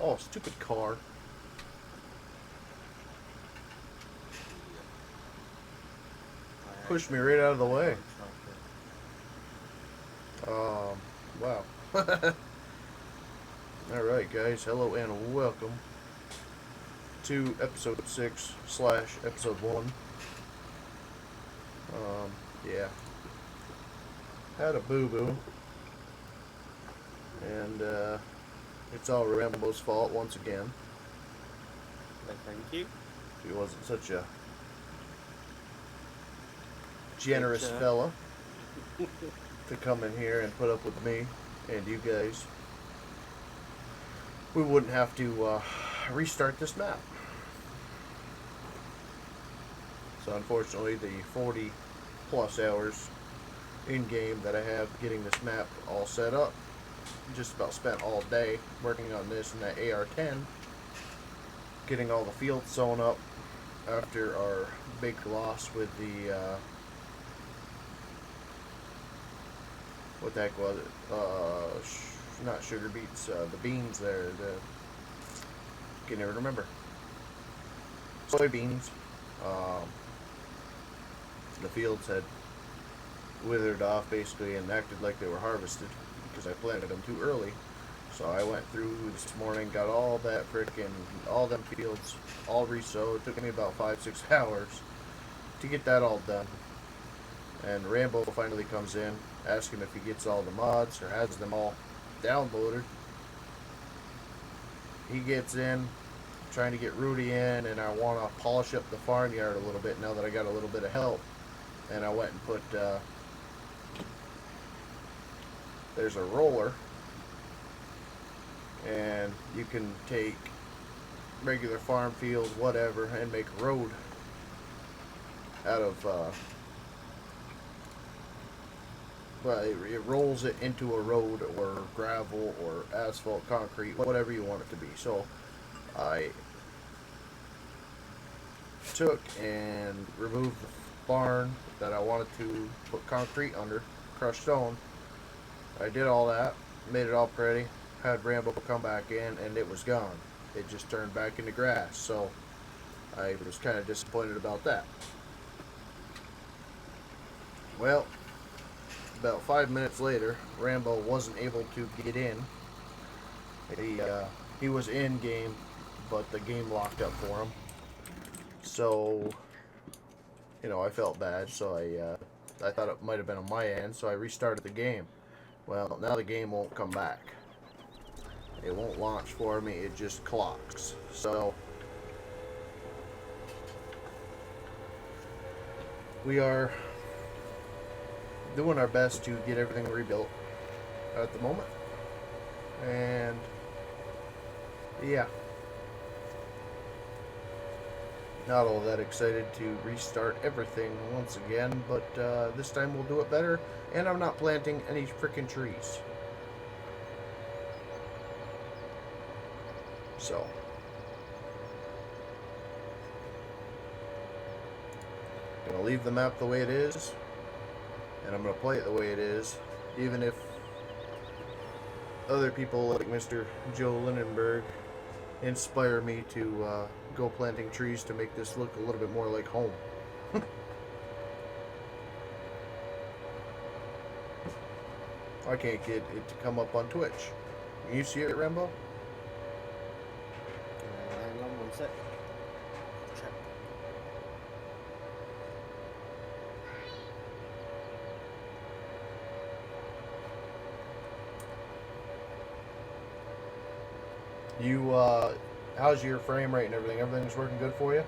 Oh, stupid car. I Pushed me accidentally right out of hit the my way. own trumpet. Wow. Alright, guys. Hello and welcome to episode 6 slash episode 1. Yeah. Had a boo-boo. And, it's all Rambo's fault once again. Like, thank you. He wasn't such a generous Bitch, fella to come in here and put up with me and you guys. We wouldn't have to restart this map. So unfortunately, the 40 plus hours in game that I have getting this map all set up, just about spent all day working on this and that AR-10, getting all the fields sewn up after our big loss with the what the heck was it? Not sugar beets, the beans there. Can never remember. Soybeans. Um, the fields had withered off basically and acted like they were harvested because I planted them too early. So I went through this morning, got all that all them fields all re-sowed. It took me about 5-6 hours to get that all done. And Rambo finally comes in, asking if he gets all the mods or has them all downloaded. He gets in, trying to get Rudy in, and I want to polish up the farmyard a little bit now that I got a little bit of help. And I went and put, there's a roller, and you can take regular farm fields, whatever, and make a road out of, well, it rolls it into a road or gravel or asphalt, concrete, whatever you want it to be. So I took and removed the barn that I wanted to put concrete under, crushed stone. I did all that, made it all pretty, had Rambo come back in, and it was gone. It just turned back into grass, so I was kind of disappointed about that. Well, about 5 minutes later, Rambo wasn't able to get in. He was in game, but the game locked up for him. So, I felt bad. So I thought it might have been on my end. So I restarted the game. Well, now the game won't come back. It won't launch for me. It just clocks. So we are doing our best to get everything rebuilt at the moment. And yeah, not all that excited to restart everything once again, but this time we'll do it better. And I'm not planting any freaking trees. So, gonna leave the map the way it is, and I'm gonna play it the way it is, even if other people like Mr. Joe Lindenberg inspire me to go planting trees to make this look a little bit more like home. I can't get it to come up on Twitch. Can you see it, Rambo? Hang on one sec. Check. You, how's your frame rate and everything? Everything's working good for you?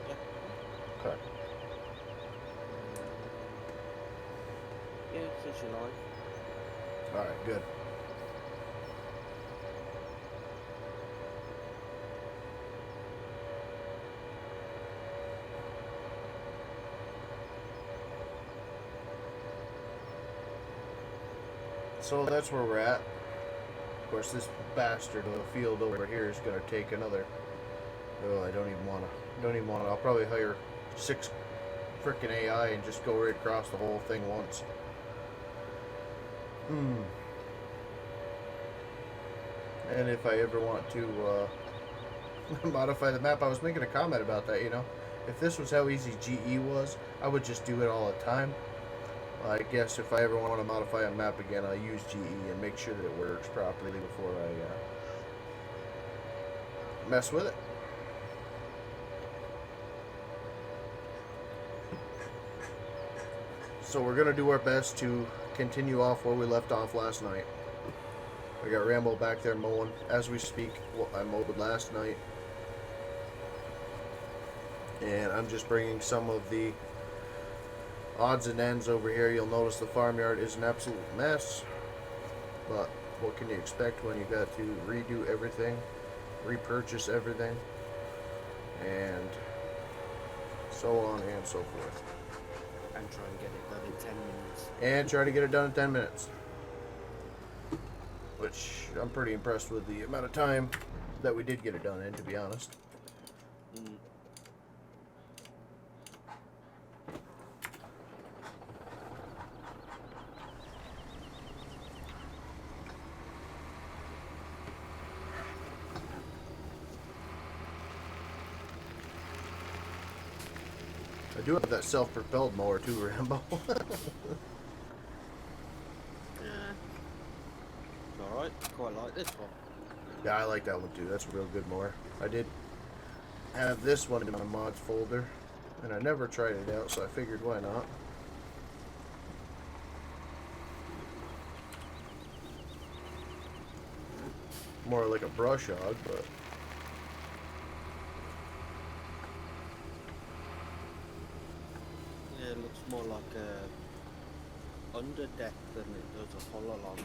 Yeah. Okay. Yeah, since you're live. Alright, good. So that's where we're at. Of course, this bastard of a field over here is going to take another. Oh, I don't even want to. Don't even want to. I'll probably hire 6 frickin' AI and just go right across the whole thing once. And if I ever want to modify the map, I was making a comment about that, you know. If this was how easy GE was, I would just do it all the time. I guess if I ever want to modify a map again, I'll use GE and make sure that it works properly before I mess with it. So we're going to do our best to continue off where we left off last night. We got Rambo back there mowing as we speak. Well, I mowed last night. And I'm just bringing some of the odds and ends over here. You'll notice the farmyard is an absolute mess. But what can you expect when you got to redo everything, repurchase everything, and so on and so forth. And try and get it done in 10 minutes. And try to get it done in 10 minutes. Which I'm pretty impressed with the amount of time that we did get it done in, to be honest. Mm. I do have that self-propelled mower too, Rambo. Yeah. Alright, quite like this one. Yeah, I like that one too. That's a real good mower. I did have this one in my mods folder, and I never tried it out, so I figured why not. More like a brush hog, but Yeah, it looks more like a underdeck than it does a whole along.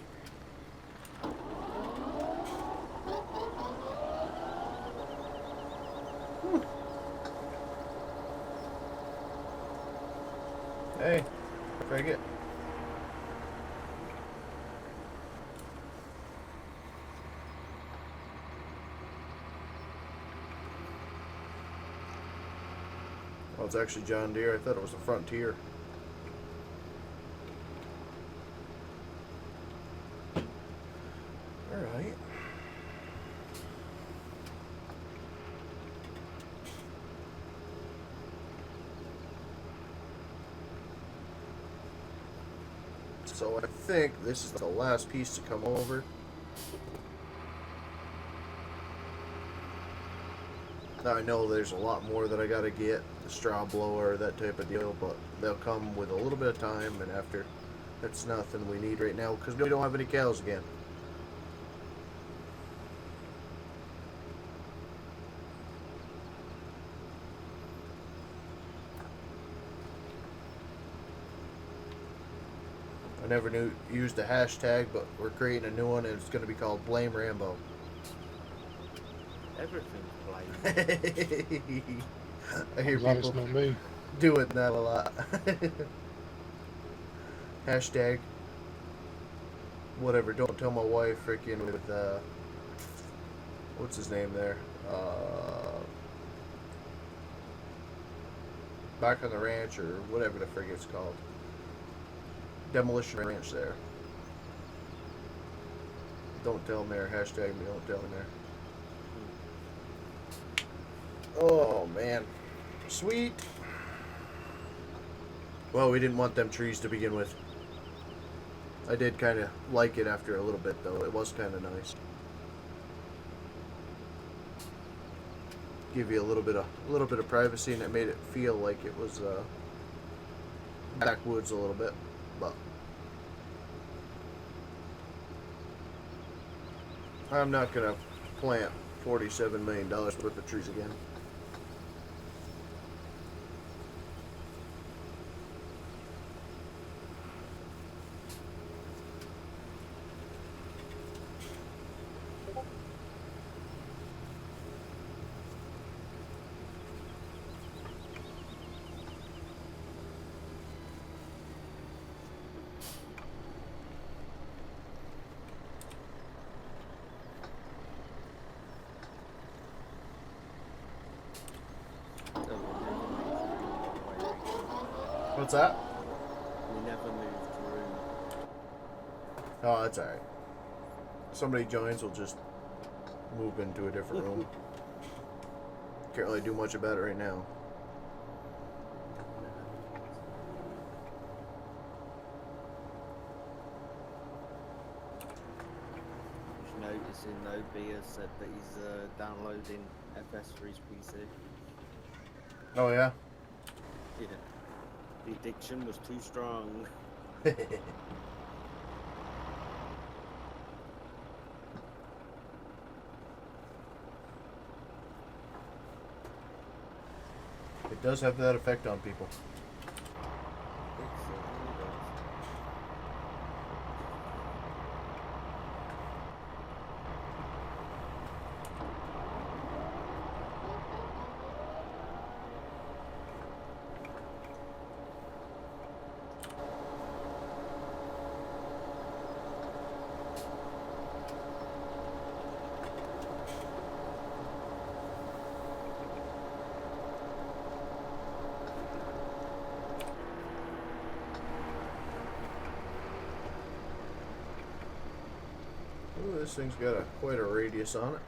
hey, take it. Oh, it's actually John Deere. I thought it was a Frontier. Alright. So I think this is the last piece to come over. Now I know there's a lot more that I gotta get, the straw blower, that type of deal, but they'll come with a little bit of time, and after, that's nothing we need right now because we don't have any cows again. I never used the hashtag, but we're creating a new one, and it's going to be called Blame Rambo. Everything's blamed. I hear Glad people it's not me. doing that a lot. Hashtag whatever. Don't tell my wife freaking with what's his name there? Back on the ranch or whatever the frig it's called. Demolition Ranch there. Don't tell me or hashtag me. Don't tell me there. Oh man, sweet. Well, we didn't want them trees to begin with. I did kind of like it after a little bit, though. It was kind of nice. Give you a little bit of privacy, and it made it feel like it was backwoods a little bit. But I'm not gonna plant $47 million worth of trees again. What's that? We never moved room. Oh, that's alright. Somebody joins, we'll just move into a different room. Can't really do much about it right now. Just noticing though, Bia said that he's downloading FS for his PC. Oh yeah. Yeah. The addiction was too strong. It does have that effect on people. It certainly does. Ooh, this thing's got quite a radius on it.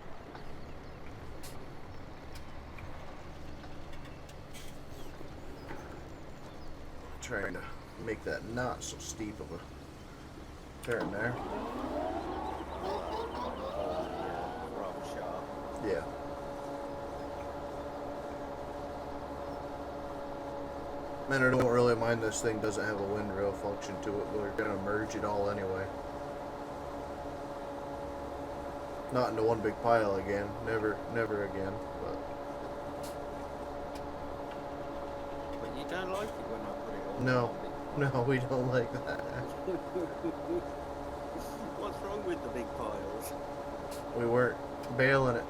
Trying to make that not so steep of a turn there. Rather sharp. Yeah. Man, I don't really mind this thing doesn't have a wind rail function to it, but we're gonna merge it all anyway. Not into one big pile again. Never again. But you don't like it when I put it all No. on big No, we don't like that. What's wrong with the big piles? We weren't bailing it.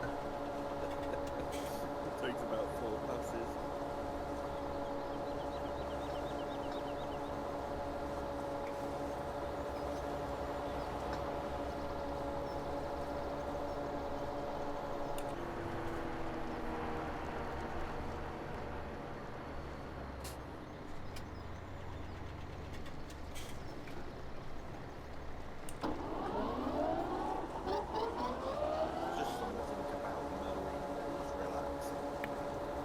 It takes about 4 passes. Just something to think about mowing that is relaxing.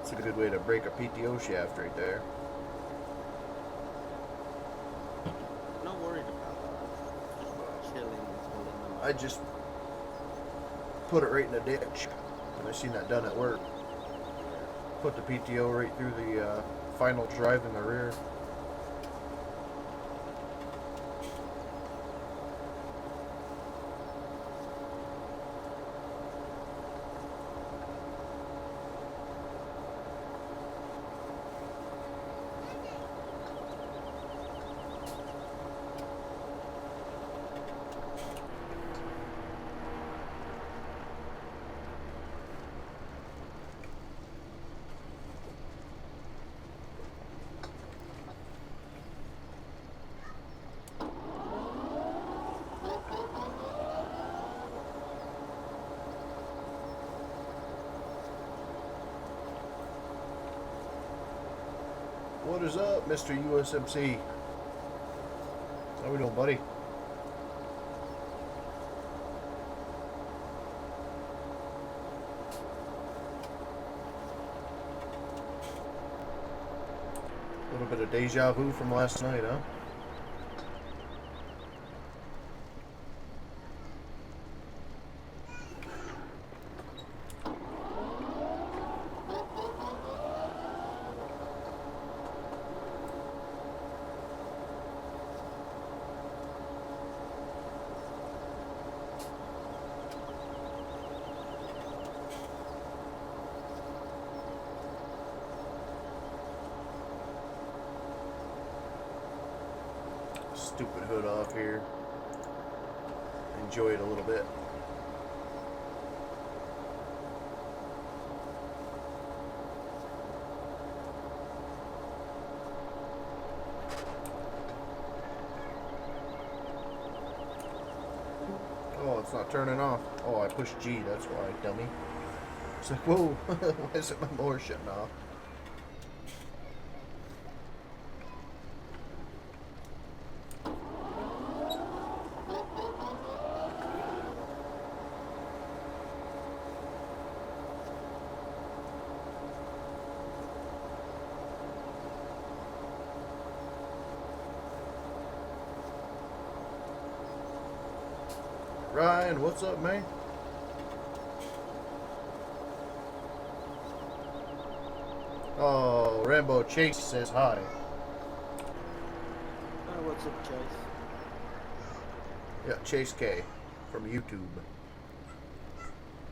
It's a good way to break a PTO shaft right there. Not worried about that. Just chilling, pulling them I up. just put it right in the ditch. And I seen that done at work. Put the PTO right through the final drive in the rear. What is up, Mr. USMC? How we doing, buddy? A little bit of deja vu from last night, huh? Stupid hood off here. Enjoy it a little bit. Oh, it's not turning off. Oh, I pushed G, that's why, dummy. It's like, whoa, why is it my mower shutting off? Ryan, what's up, man? Oh, Rambo Chase says hi. Oh, what's up, Chase? Yeah, Chase K from YouTube.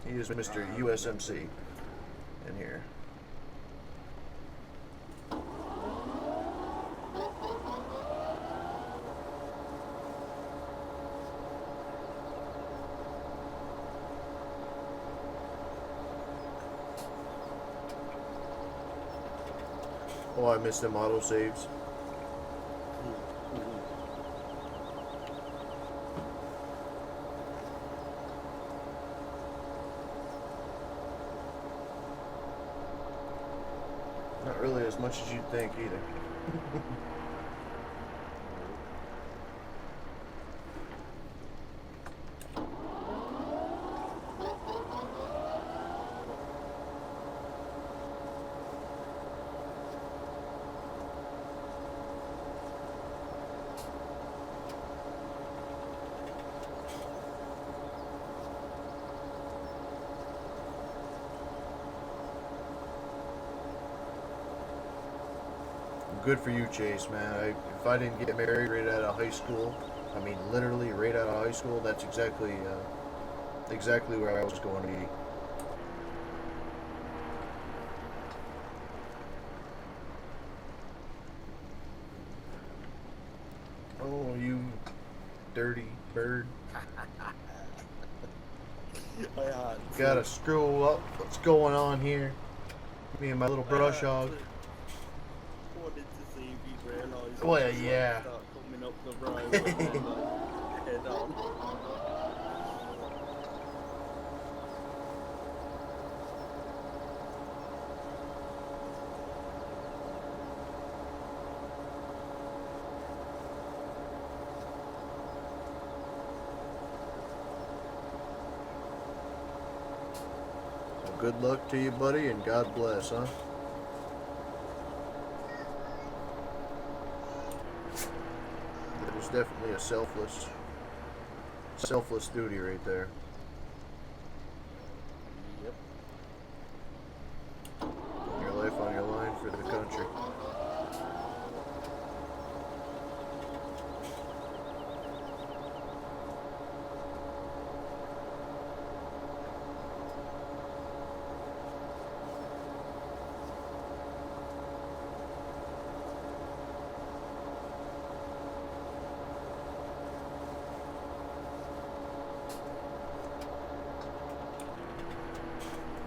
He is Mr. USMC in here. Oh, I missed them auto saves. Not really as much as you'd think either. Good for you, Chase, man. If I didn't get married right out of high school, I mean literally right out of high school, that's exactly where I was going to be. Oh, you dirty bird. Gotta screw up. What's going on here? Me and my little brush hog. Wanted to see if you realised. Well, yeah. Start coming up the road and then, like, head on. Well, good luck to you, buddy, and God bless, huh? That was definitely a selfless duty right there. Yep. Putting your life on your line for the country.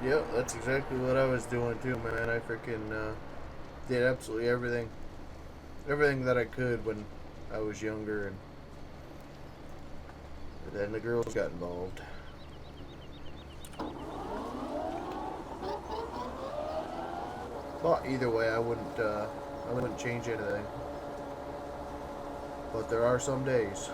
Yep, that's exactly what I was doing too, man. I freaking did absolutely everything that I could when I was younger, and then the girls got involved. But either way, I wouldn't change anything. But there are some days.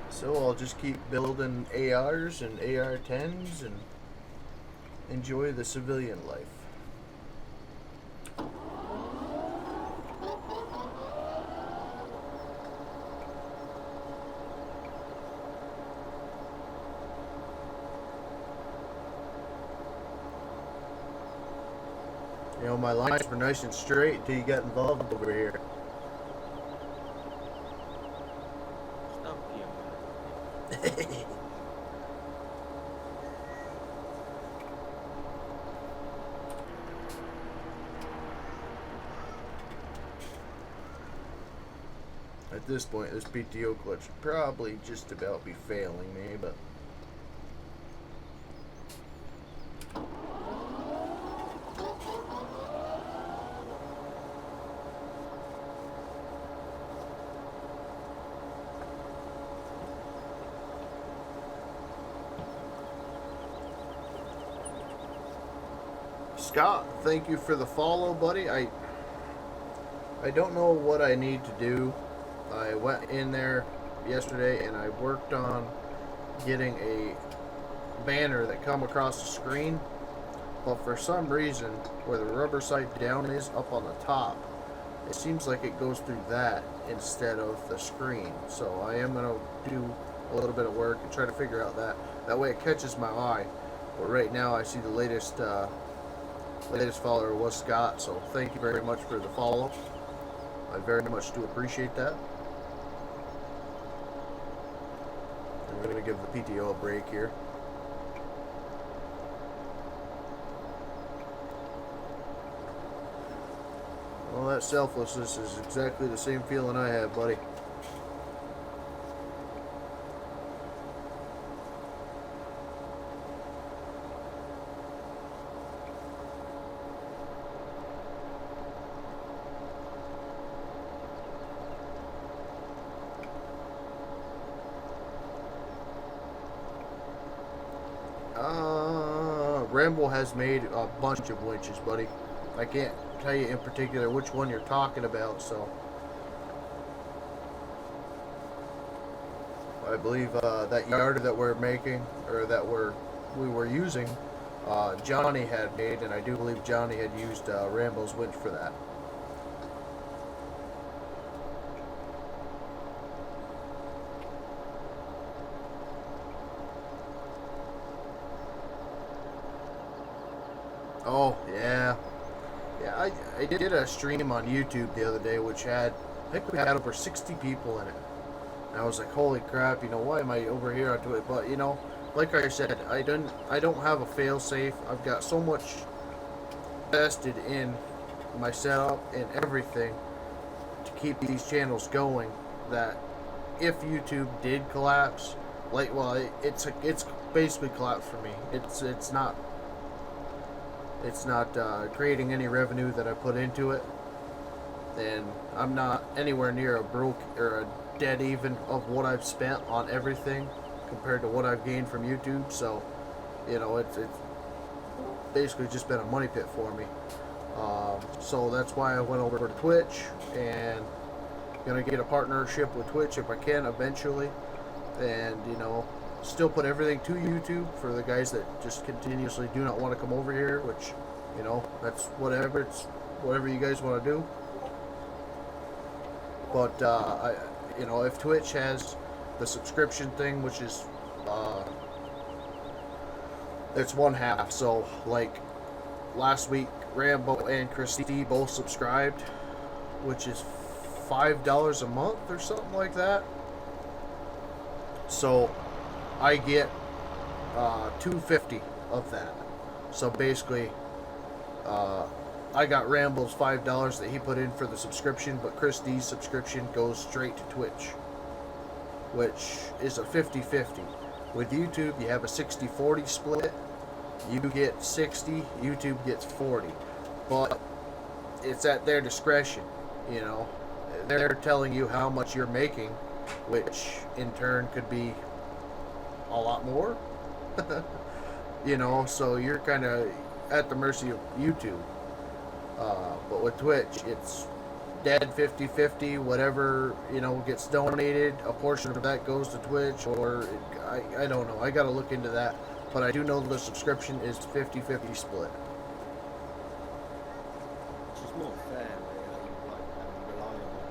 So I'll just keep building ARs and AR-10s and enjoy the civilian life. You know, my lines were nice and straight until you got involved over here. Stop you. At this point, this PTO clutch should probably just about be failing me, but Scott, thank you for the follow, buddy. I don't know what I need to do. I went in there yesterday, and I worked on getting a banner that come across the screen, but for some reason, where the rubber side down is up on the top, it seems like it goes through that instead of the screen. So I am going to do a little bit of work and try to figure out that way it catches my eye. But right now I see the latest follower was Scott, so thank you very much for the follow. I very much do appreciate that. And we're going to give the PTO a break here. Well, that selflessness is exactly the same feeling I have, buddy. RAMBO has made a bunch of winches, buddy. I can't tell you in particular which one you're talking about, so I believe that yarder that we're making, or that we were using, Johnny had made, and I do believe Johnny had used RAMBO's winch for that. Oh, yeah. Yeah, I did a stream on YouTube the other day, which had, I think we had over 60 people in it. And I was like, holy crap, why am I over here onto it? But, like I said, I don't have a fail-safe. I've got so much invested in my setup and everything to keep these channels going that if YouTube did collapse, it's basically collapsed for me. It's not creating any revenue that I put into it, and I'm not anywhere near a broke or a dead even of what I've spent on everything compared to what I've gained from YouTube. So, it's basically just been a money pit for me. So that's why I went over to Twitch, and gonna get a partnership with Twitch if I can eventually, and still put everything to YouTube for the guys that just continuously do not want to come over here, which, that's whatever. It's whatever you guys want to do. But, if Twitch has the subscription thing, which is, it's one half. So, like, last week, Rambo and Christy both subscribed, which is $5 a month or something like that. So, I get $2.50 of that. So basically, I got Rambo's $5 that he put in for the subscription, but Christie's subscription goes straight to Twitch, which is a 50-50. With YouTube, you have a 60-40 split. You get 60, YouTube gets 40. But it's at their discretion, They're telling you how much you're making, which in turn could be a lot more. So you're kind of at the mercy of YouTube. But with Twitch, it's dead 50-50. Whatever, gets donated, a portion of that goes to Twitch, or I don't know. I got to look into that. But I do know the subscription is 50-50 split. Which is more fair, really, reliable.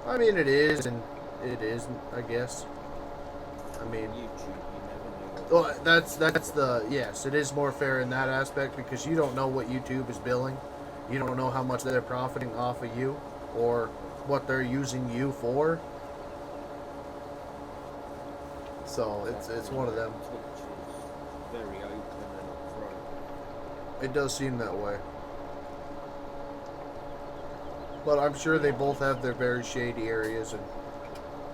I mean, it is, and it isn't, I guess. I mean, YouTube, you never know. well, that's yes, it is more fair in that aspect because you don't know what YouTube is billing. You don't know how much they're profiting off of you or what they're using you for. So it's one of them. Twitch is very open and upfront. It does seem that way. But I'm sure they both have their very shady areas, and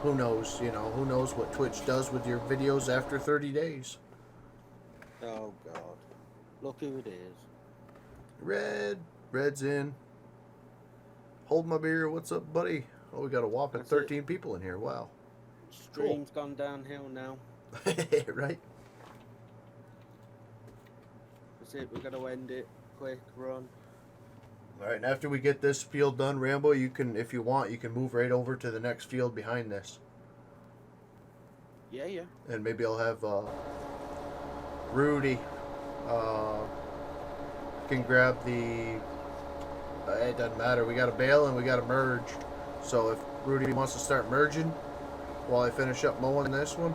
who knows, who knows what Twitch does with your videos after 30 days. Oh God, look who it is. Red's in. Hold my beer. What's up, buddy? Oh, we got a whopping That's 13 people in here. Wow. Stream's gone downhill now. Right? That's it, we're going to end it. Quick, run. All right, and after we get this field done, Rambo, you can, if you want, you can move right over to the next field behind this, Yeah, yeah. and maybe I'll have Rudy uh, can grab the. It doesn't matter. We got a bale and we got a merge. So if Rudy wants to start merging while I finish up mowing this one,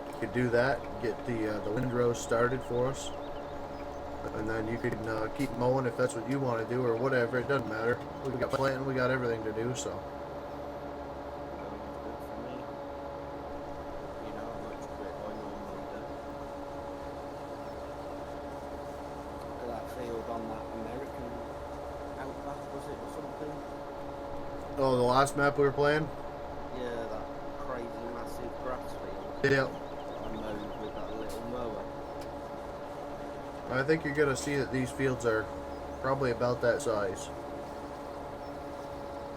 you could do that. Get the windrows started for us, and then you can keep mowing if that's what you want to do or whatever. It doesn't matter. We got planting. We got everything to do. So. Sounds good for me. You know how much of it I normally do. Look at that field on that American outback, was it, or something? Oh, the last map we were playing. Yeah, that crazy massive grass field. Yeah. I mowed with that little mower. I think you're gonna see that these fields are probably about that size.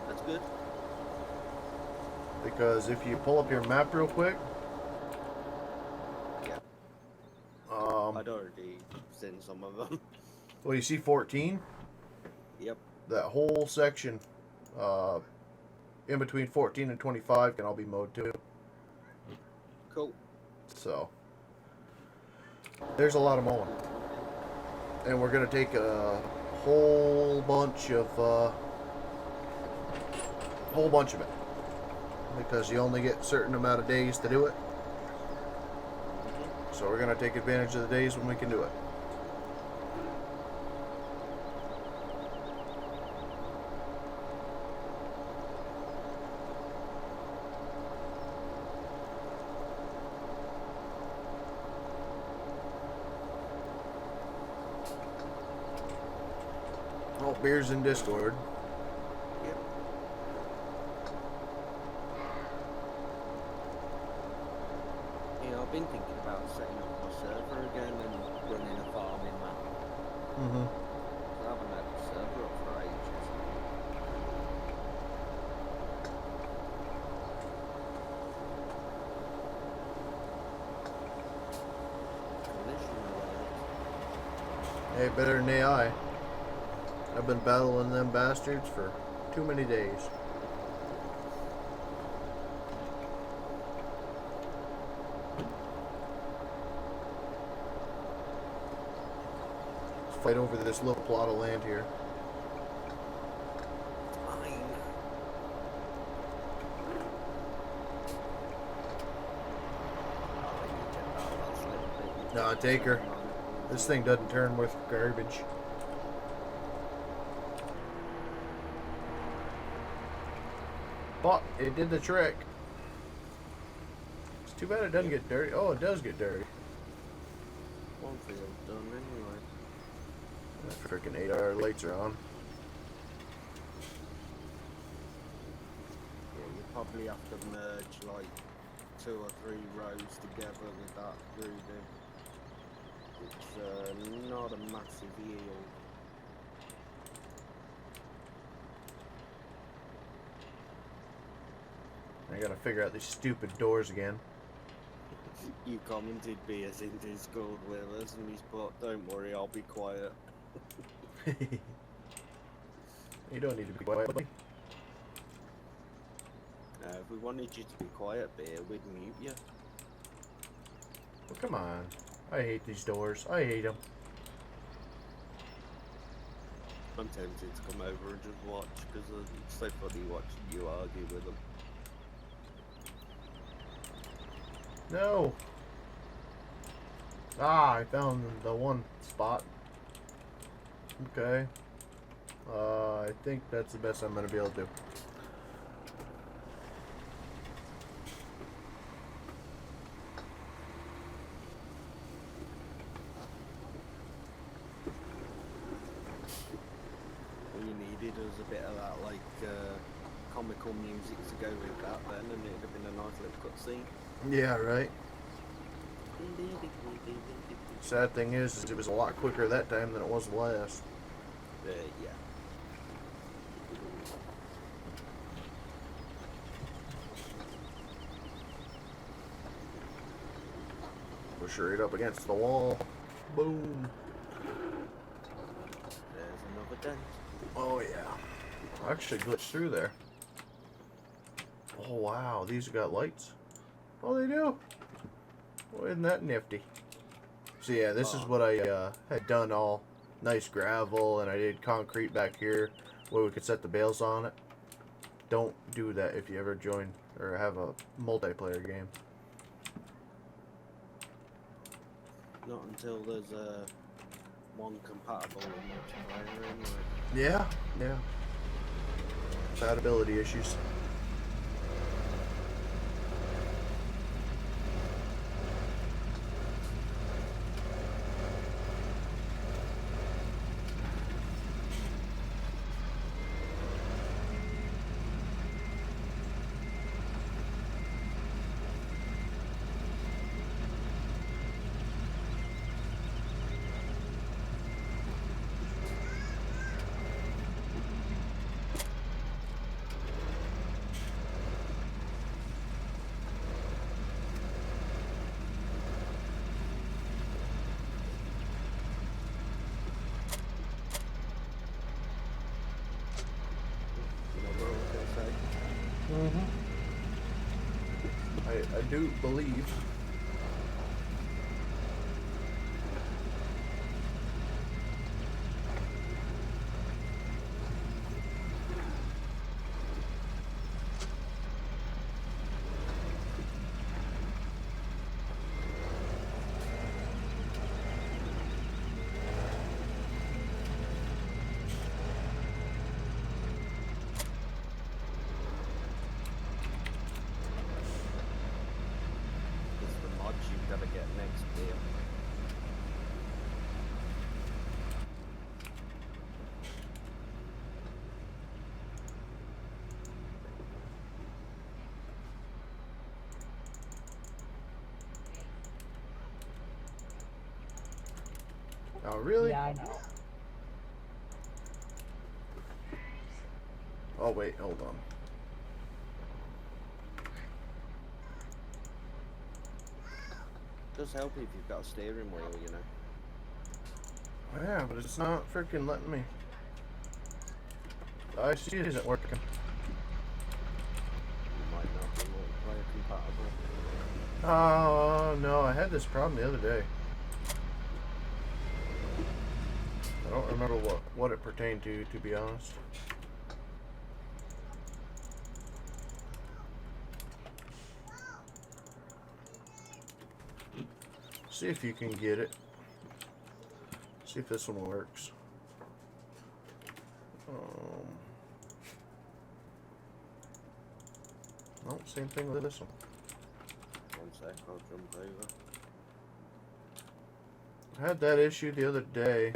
That's good. Because if you pull up your map real quick, Yeah. um, I'd already seen some of them. well, you see 14. Yep. That whole section, in between 14 and 25, can all be mowed too. Cool. So there's a lot of mowing, and we're gonna take a whole bunch of it because you only get a certain amount of days to do it. So we're gonna take advantage of the days when we can do it. Oh, beer's in Discord. Yep. Yeah, I've been thinking about setting up my server again and running a farming map. Mm-hmm. I haven't had the server up for ages. Collision alert. Hey, better than AI. I've been battling them bastards for too many days. Let's fight over this little plot of land here. Fine. I'll let you get that last little bit. Nah, take her. This thing doesn't turn worth garbage. But it did the trick. It's too bad it doesn't get dirty. Oh, it does get dirty. One field done anyway. That freaking 8-hour lights are on. Yeah, you probably have to merge like 2 or 3 rows together with that grooving. It's not a massive yield. I gotta figure out these stupid doors again. You commented BS in Discord with us and he's put, don't worry, I'll be quiet. You don't need to be quiet, buddy. If we wanted you to be quiet, Beer, we'd mute you. Well, come on. I hate these doors. I hate them. I'm tempted to come over and just watch because it's so funny watching you argue with them. No. Ah, I found the one spot. Okay. I think that's the best I'm gonna be able to do. All you needed was a bit of that, like, comical music to go with that then, and it'd have been a nice little cutscene. Yeah, right. Sad thing is it was a lot quicker that time than it was the last. Yeah. Push her right up against the wall. Boom. There's Oh yeah. I actually glitched through there. Oh wow, these got lights. Oh, they do. Well, isn't that nifty? So yeah, this is what I had done, all nice gravel, and I did concrete back here where we could set the bales on it. Don't do that if you ever join or have a multiplayer game. Not until there's one compatible with multiplayer anyway. Yeah, yeah. Compatibility issues. I do believe. It's the mods you've got to get next year. Oh, really? Yeah, I know. Oh, wait, hold on. Does help if you've got a steering wheel, you know. Yeah, but it's not freaking letting me. The IC isn't working. You might not be multiplayer compatible. Oh, no, I had this problem the other day. I don't remember what it pertained to be honest. See if you can get it. See if this one works. No, same thing with this one. One sec, I'll jump over. I had that issue the other day.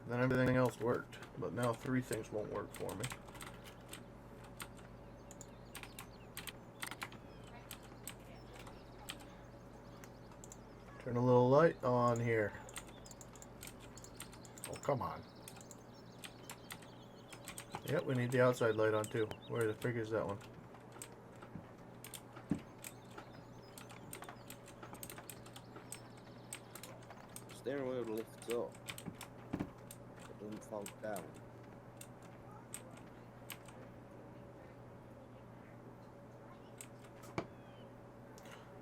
Then everything else worked, but now 3 things won't work for me. Turn a little light on here. Oh, come on. Yep, we need the outside light on too. Where the frig is that one? Steering wheel lifts up. It doesn't fall down.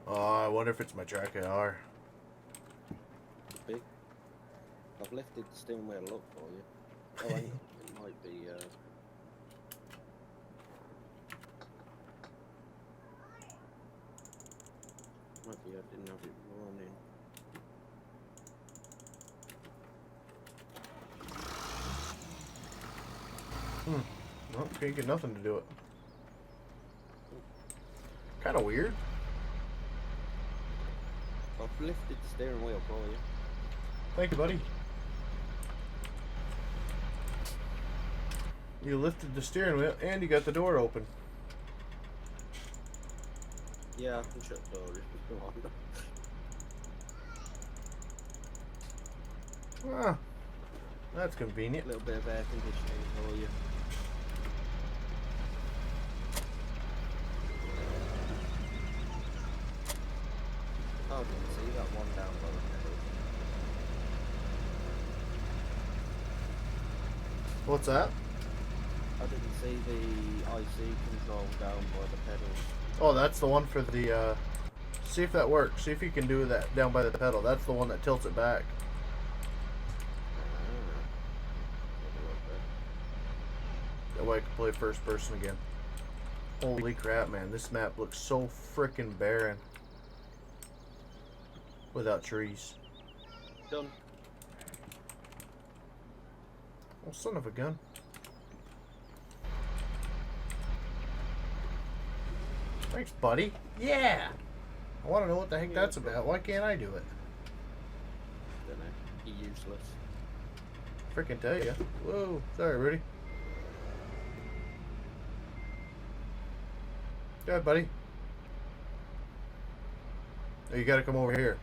Oh, I wonder if it's my track AR. Big. I've lifted the steering wheel up for you. Oh, hang on. It might be. Might be I didn't have it running. Well, can't get nothing to do it. Kind of weird. I've lifted the steering wheel for you. Thank you, buddy. You lifted the steering wheel and you got the door open. Yeah, I can shut the door if you want. Ah, that's convenient. A little bit of air conditioning for you. Oh, I didn't see that one down by the road. What's that? I didn't see the IC control down by the pedals. Oh, that's the one for the, see if that works. See if you can do that down by the pedal. That's the one that tilts it back. That way I can play first person again. Holy crap, man. This map looks so freaking barren. Without trees. Done. Oh, son of a gun. Thanks, buddy. Yeah! I want to know what the heck that's about. Why can't I do it? Don't know. You're useless. Freaking tell ya. Whoa. Sorry, Rudy. Go ahead, buddy. Oh, you gotta come over here.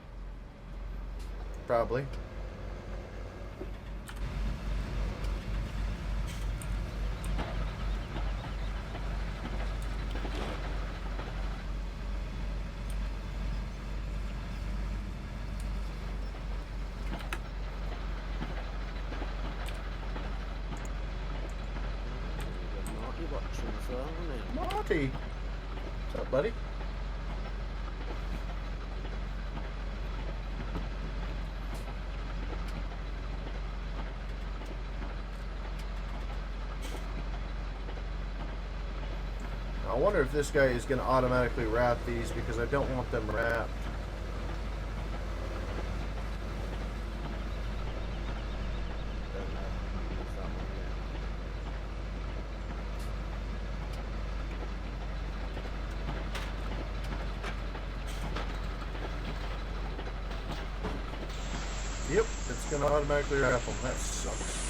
Probably. Marty watching as well, isn't he? Marty! What's up, buddy? I wonder if this guy is going to automatically wrap these because I don't want them wrapped. Don't know. What's that one yet? Yep, it's going to automatically wrap them. That sucks.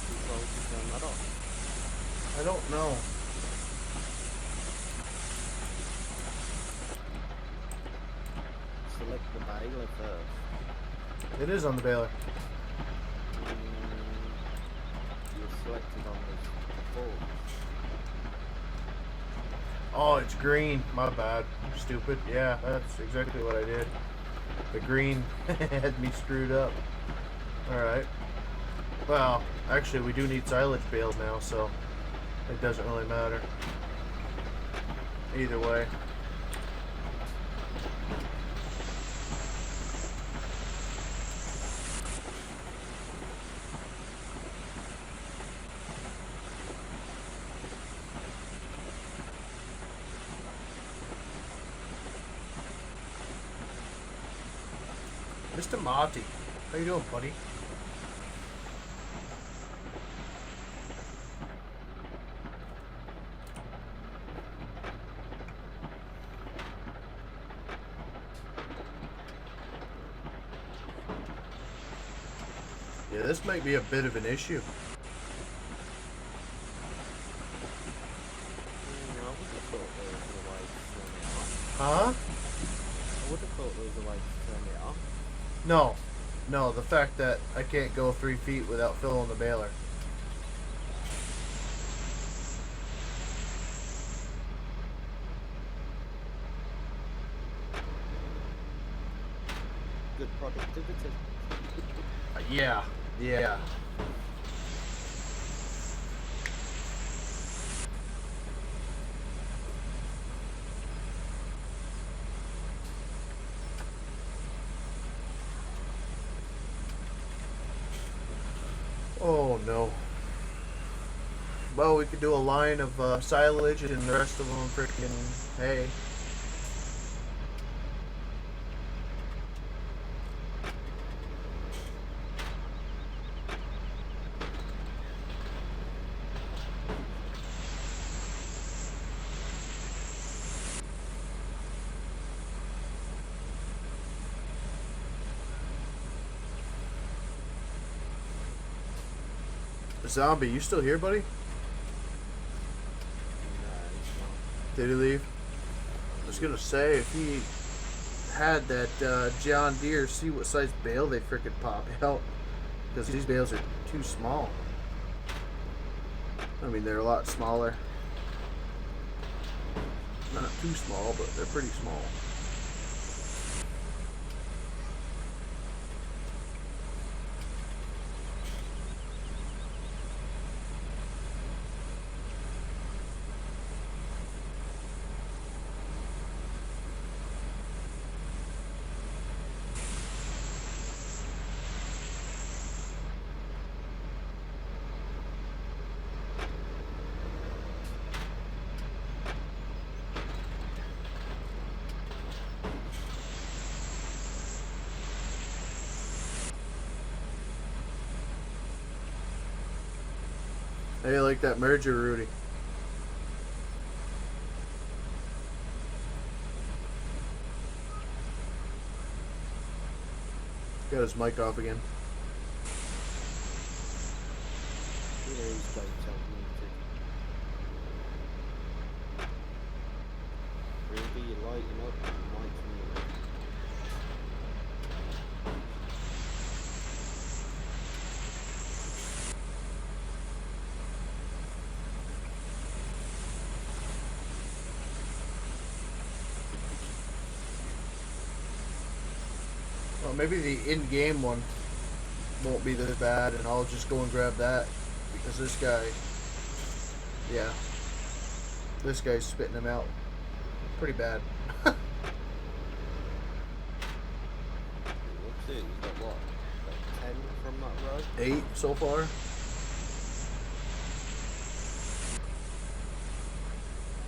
Control to turn that off. I don't know. Select the baler first. It is on the baler. You're selected on the full. Oh, it's green. My bad. I'm stupid. Yeah, that's exactly what I did. The green had me screwed up. Alright. Well, actually, we do need silage bales now, so it doesn't really matter. Either way. Mr. Marty, how you doing, buddy? Yeah, this might be a bit of an issue. I would have thought there was a way to turn it off. Huh? I would have thought there was a way to turn it off. No. No, the fact that I can't go 3 feet without filling the baler. Good productivity. Yeah. Yeah. Oh no. Well, we could do a line of silage and the rest of them freaking hay. Zombie, you still here, buddy? No, it's not. Did he leave? I was gonna say, if he had that John Deere, see what size bale they frickin' pop out. Because these bales are too small. I mean, they're a lot smaller. Not too small, but they're pretty small. How you like that merger, Rudy? Got his mic off again. Yeah, he's got himself muted. Ruby, you're lighting up and the mic's muted. Well, maybe the in-game one won't be this bad, and I'll just go and grab that because this guy, yeah, this guy's spitting them out pretty bad. What's it? You got what? Like 10 from that row? 8 so far.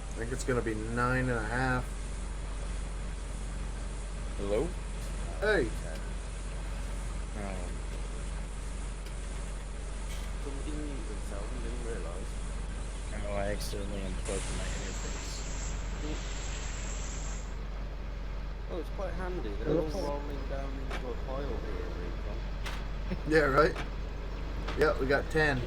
I think it's gonna be 9.5. Hello? Hey, Somebody muted themselves and didn't realise. Oh, I accidentally unplugged my interface. Oh, it's quite handy. They're all rolling down into a pile here, Recon. yeah, right. Yep, we got 10. I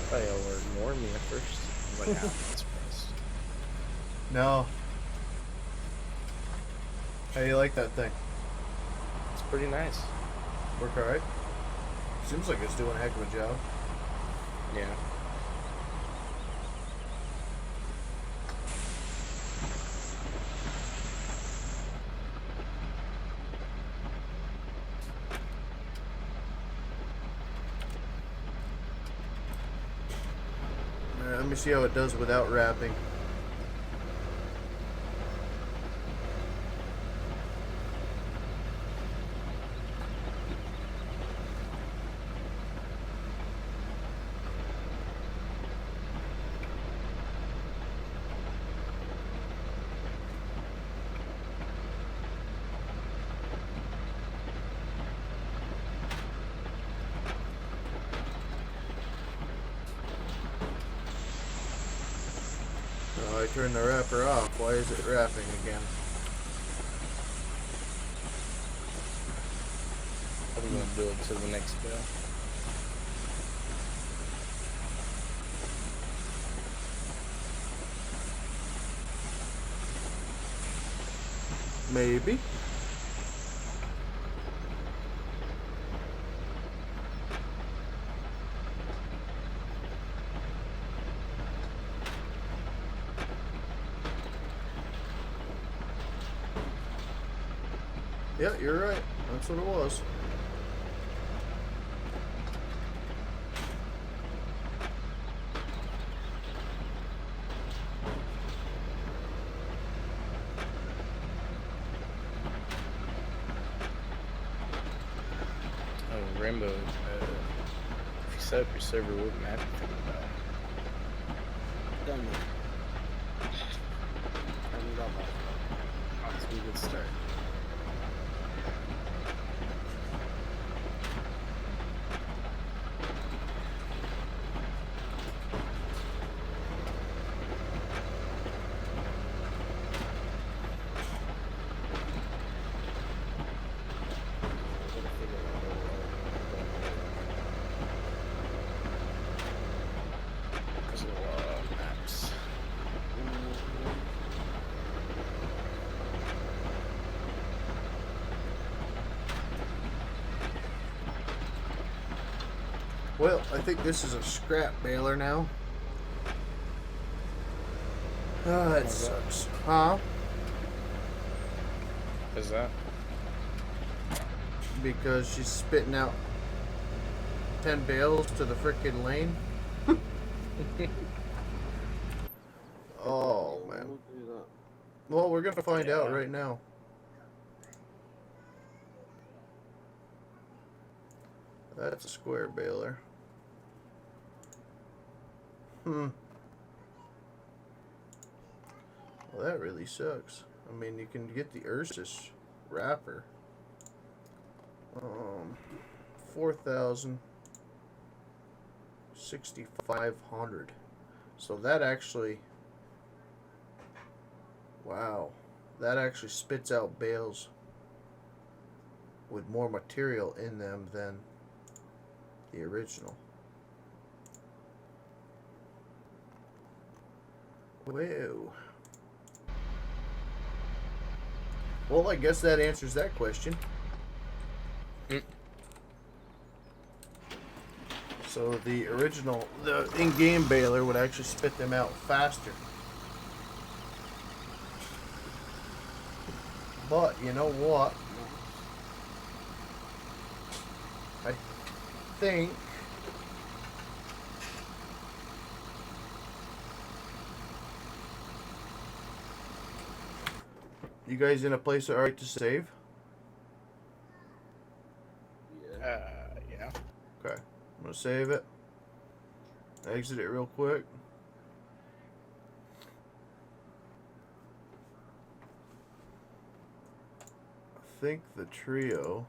thought y'all were ignoring me at first. But now I'm surprised. No. How you like that thing? It's pretty nice. Work alright? Seems like it's doing a heck of a job. Yeah. Alright, let me see how it does without wrapping. Oh, I turned the wrapper off. Why is it wrapping again? I'm gonna do it to the next bill. Maybe. Yeah, you're right. That's what it was. Oh, Rambo, if you set up your server, what map you think about? Don't know. Haven't got that. That's a good start. There's a lot of maps. Well, I think this is a scrap baler now. That How's that? sucks. Huh? Is that? Because she's spitting out 10 bales to the frickin' lane. Oh, Yeah, man. we'll do that. Well, we're gonna find out Yeah. right now. That's a square baler. Well, that really sucks. I mean, you can get the Ursus wrapper. 4,000, 6,500. So that actually, wow, that actually spits out bales with more material in them than the original. Whoa. Well, I guess that answers that question. Mm. So the original, the in-game baler would actually spit them out faster. But you know what? I think you guys in a place all right to save? Yeah. Yeah. Okay, I'm gonna save it. Exit it real quick. I think the trio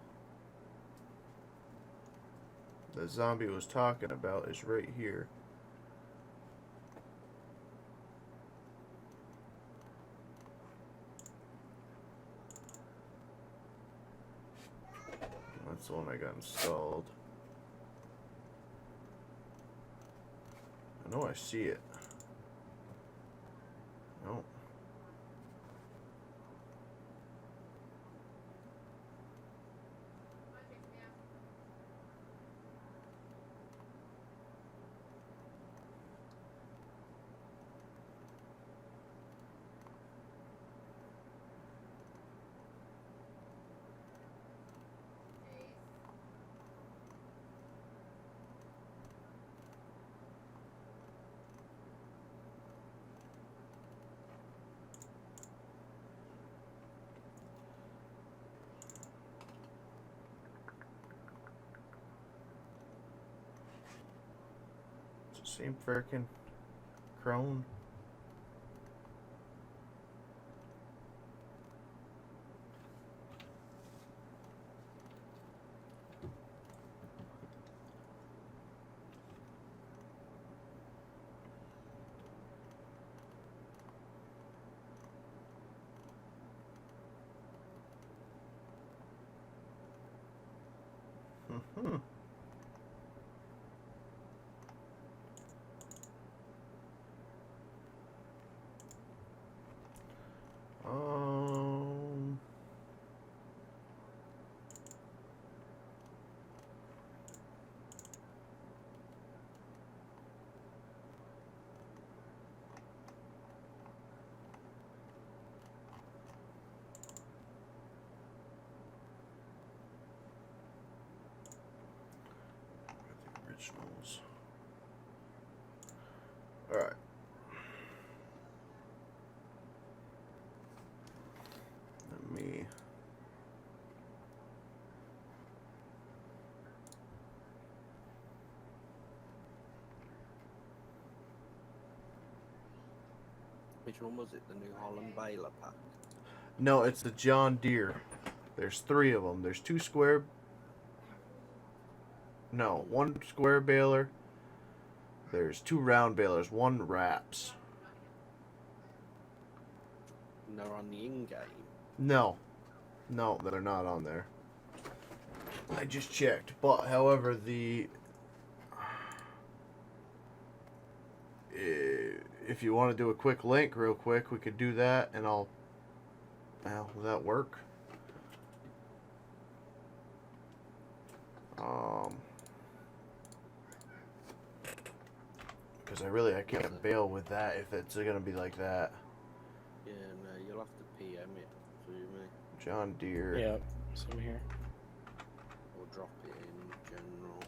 that Zombie was talking about is right here. That's the one I got installed. I know I see it. No. It's the same freaking crone. Hmm. Um. The originals. All right. Let me. Which one was it? The New Holland Baler pack? No, it's the John Deere. There's 3 of them. There's 2 square. No, 1 square baler. There's 2 round balers. 1 wraps. And they're on the in-game. No, no, they're not on there. I just checked. But however, if you want to do a quick link real quick, we could do that, and I'll. Well, will that work? Because I can't bail with that if it's gonna be like that. John Deere. Yeah, some here. Or drop it in general.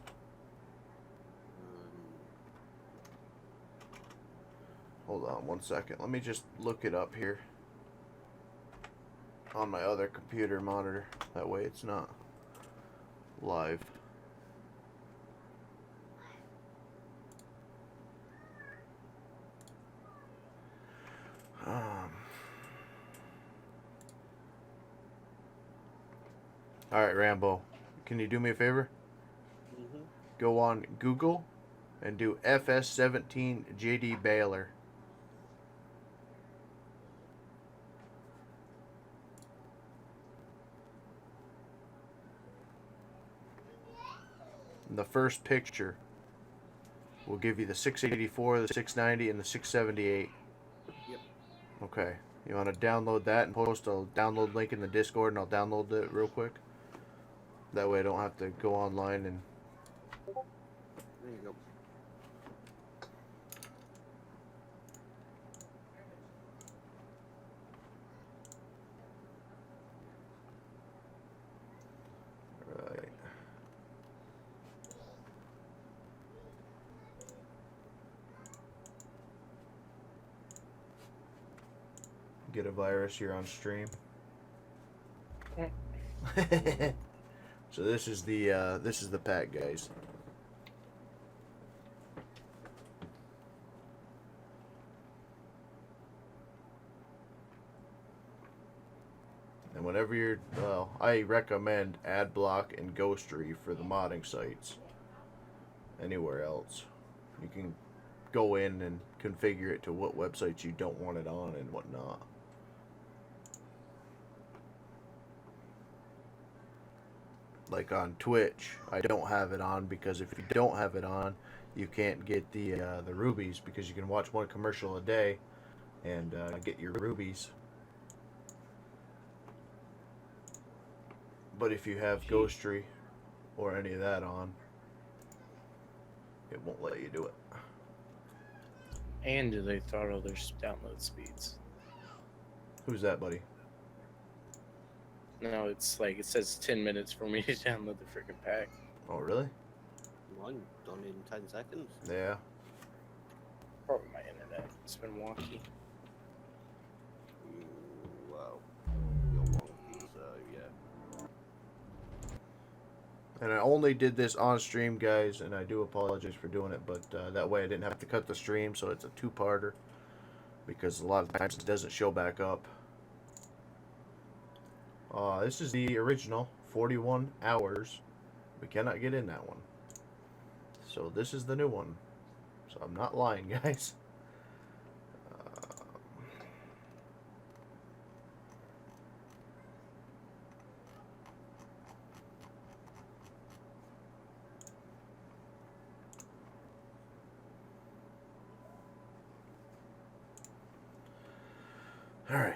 Hold on 1 second. Let me just look it up here on my other computer monitor. That way it's not live. All right, Rambo. Can you do me a favor? Mm-hmm. Go on Google and do FS17 JD Baler. And the first picture will give you the 684, the 690, and the 678. Yep. Okay. You want to download that and post a download link in the Discord, and I'll download it real quick. That way I don't have to go online and... There you go. Right. Get a virus, you're on stream. So this is the pack, guys. And whenever you're, well, I recommend AdBlock and Ghostery for the modding sites. Anywhere else, you can go in and configure it to what websites you don't want it on and whatnot. Like on Twitch, I don't have it on because if you don't have it on, you can't get the rubies, because you can watch one commercial a day and get your rubies. But if you have Ghostery or any of that on, it won't let you do it. And do they throttle their download speeds? Who's that, buddy? No, it's like it says 10 minutes for me to download the freaking pack. Oh, really? Mine done in 10 seconds. Yeah. Probably my internet. It's been wonky. Wow. You're wonky, so yeah. And I only did this on stream, guys, and I do apologize for doing it, but that way I didn't have to cut the stream, so it's a two-parter, because a lot of times it doesn't show back up. This is the original, 41 hours. We cannot get in that one. So this is the new one. So I'm not lying, guys. Alright,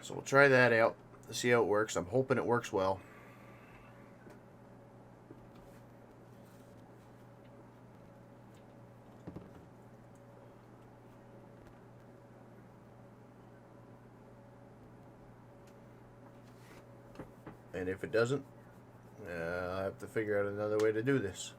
so we'll try that out, see how it works. I'm hoping it works well. And if it doesn't, I have to figure out another way to do this.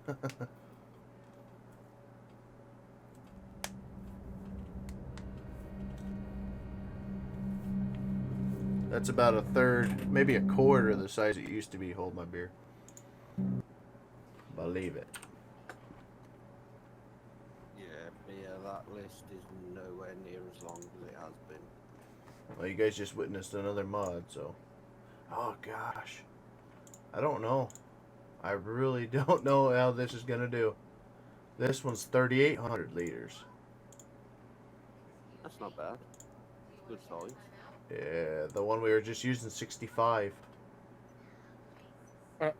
That's about a third, maybe a quarter of the size it used to be. Hold my beer. Believe it. Yeah, that list is nowhere near as long as it has been. Well, you guys just witnessed another mod, so. Oh, gosh. I don't know. I really don't know how this is going to do. This one's 3,800 liters. That's not bad. Good size. Yeah, the one we were just using, 65. Oh,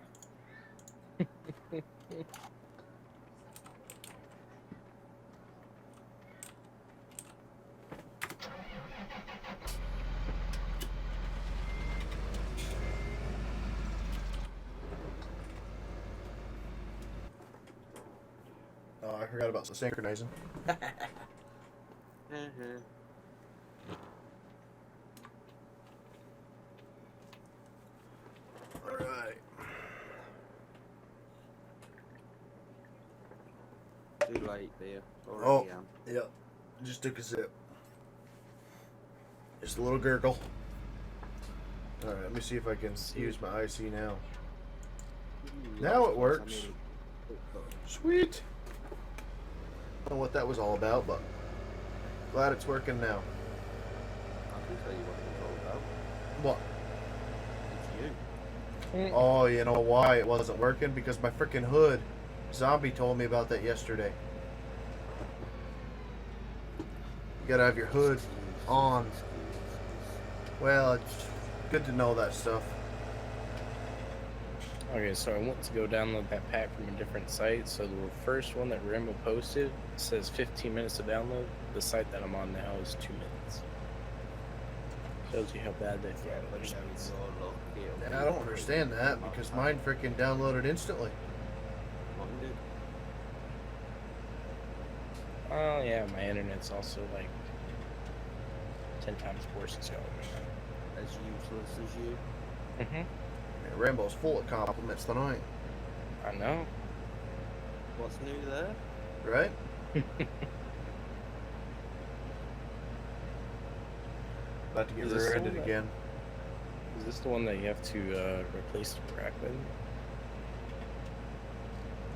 I forgot about the synchronizing. Too late, dear. Oh, Already am. yeah. Just took a sip. Just a little gurgle. Alright, let me see if I can use my IC now. Now it works. Sweet. I don't know what that was all about, but glad it's working now. I can tell you what it's all about. What? It's you. Oh, you know why it wasn't working? Because my freaking hood. Zombie told me about that yesterday. You gotta have your hood on. Well, it's good to know that stuff. Okay, so I went to go download that pack from a different site. So the first one that RAMBO posted says 15 minutes to download. The site that I'm on now is 2 minutes. Shows you how bad they feel. I don't understand that because mine freaking downloaded instantly. Mine did. Oh yeah, my internet's also like 10 times worse as y'all. As useless as you. Mm-hmm. Yeah, Rambo's full of compliments tonight, I know. What's new there? right? About to get Is this rear-ended the one again. Is this the one that you have to replace the crack with?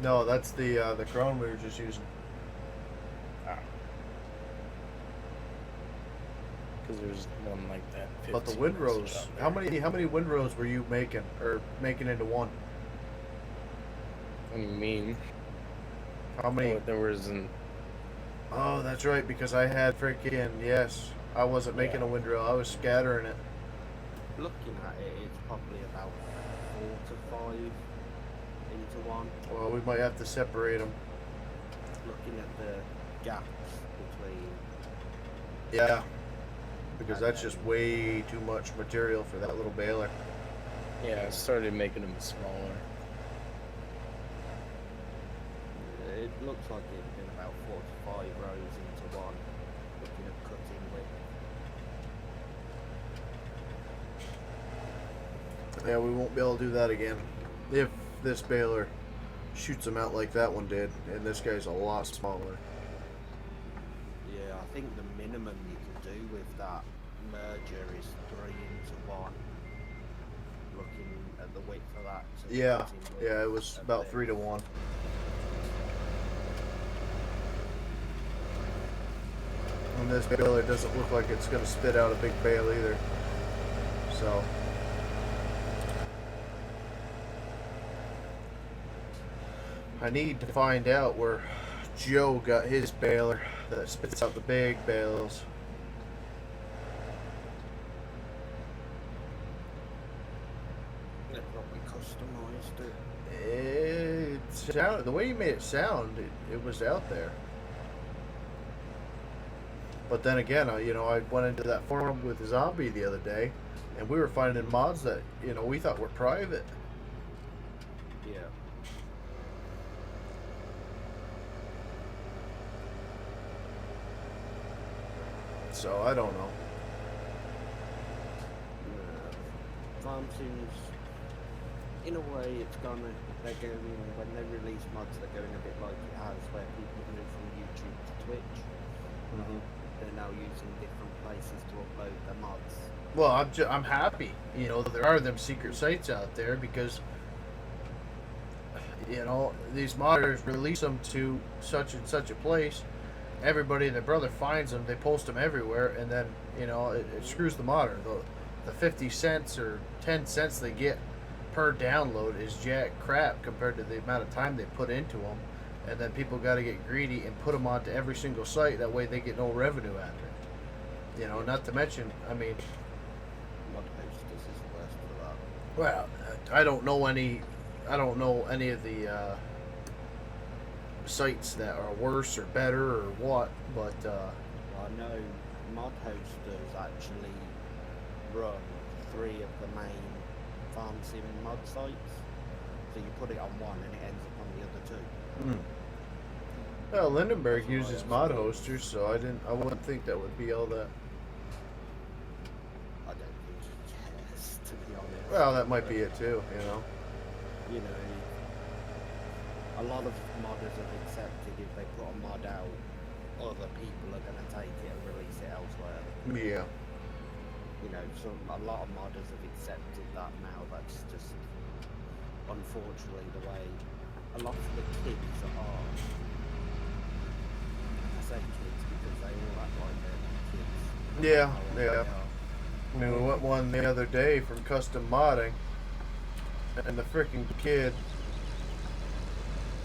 No, that's the Crown we were just using. Because there's one like that. But the 15 windrows, minutes out how there. many windrows were you making, or making into one? What do you mean? How many? Oh, there wasn't. Oh, that's right, because I had freaking, yes, I wasn't making Yeah. a windrow, I was scattering it. Looking at it, it's probably about 4 to 5 into one. Well, we might have to separate them. Looking at the gaps between. Yeah, because that's just way too much material for that little baler. Yeah, I started making them smaller. It looks like it'd been about 4 to 5 rows into one. Looking at cutting width. Yeah, we won't be able to do that again. If this baler shoots them out like that one did, and this guy's a lot smaller. Yeah, I think the minimum you can do with that merger is 3 into 1. Looking at the width of that. to Yeah, cutting width yeah, it was of about it. 3 to 1. And this baler doesn't look like it's going to spit out a big bale either. So, I need to find out where Joe got his baler that spits out the big bales. They probably customised it. It sounded, the way you made it sound, it was out there. But then again, I went into that forum with Zombie the other day, and we were finding mods that, we thought were private. Yeah. So, I don't know. Farm Sims, in a way, they're going, when they release mods, they're going a bit like it has, where people move from YouTube to Twitch. Mm-hmm. They're now using different places to upload their mods. Well, I'm happy, that there are them secret sites out there because, these modders release them to such and such a place. Everybody and their brother finds them, they post them everywhere, and then, it screws the modder. The 50 cents or 10 cents they get per download is jack crap compared to the amount of time they put into them. And then people got to get greedy and put them onto every single site. That way they get no revenue out of it. Not to mention, Mod Hostess is the worst for that. well, I don't know any of the sites that are worse or better or what, but I know Mod Hosters actually run 3 of the main Farm Sim mod sites. So you put it on one and it ends up on the other 2. well, Lindenberg That's what I uses also mod do. hosters, so I wouldn't think that would be all that. I don't think he cares, to be honest. Well, that might be it too, You know, a lot of modders have accepted if they put a mod out, other people are going to take it and release it elsewhere. Yeah. You know, a lot of modders have accepted that now. That's just, unfortunately, the way a lot of the kids are. I say kids because they all act like they're kids. Yeah, How old yeah. they are. I mean, we went one the other day from custom modding, and the freaking kid,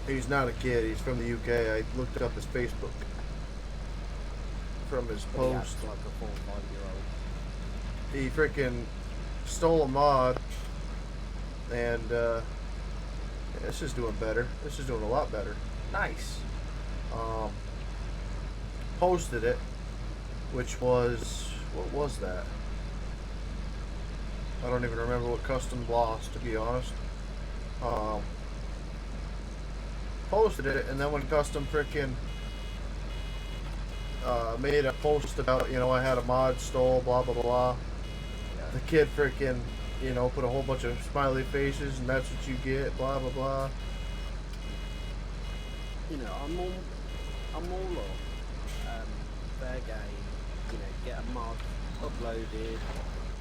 he's not a kid, he's from the UK. I looked up his Facebook from his But he post. acts like a 4 or 5 year old. He freaking stole a mod, and this is doing better. This is doing a lot better. Nice. Posted it, which was, what was that? I don't even remember what custom lost, to be honest. Posted it, and then when custom freaking made a post about, you know, I had a mod stole, blah blah blah. The kid freaking, you know, put a whole bunch of smiley faces, and that's what you get, blah blah blah. You know, I'm all up. Fair game. You know, get a mod uploaded,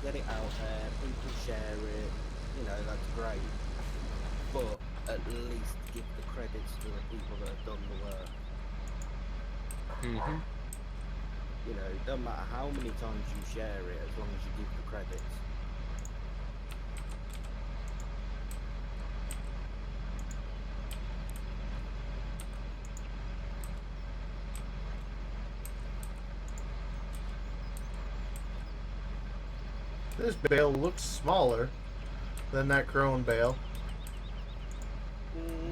get it out there, people share it. You know, that's great. But at least give the credits to the people that have done the work. Mm-hmm. You know, it doesn't matter how many times you share it, as long as you give the credits. This bale looks smaller than that crone bale,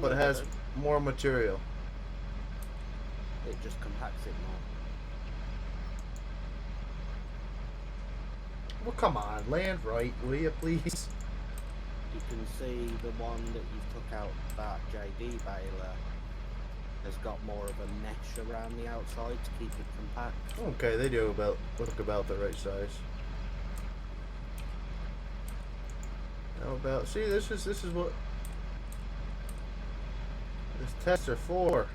but it has more material. It just compacts it more. Well, come on, land right, will you please? You can see the one that you took out, that JD baler, has got more of a mesh around the outside to keep it compact. Okay, they do look about the right size. How about, see, this is what this tests are for.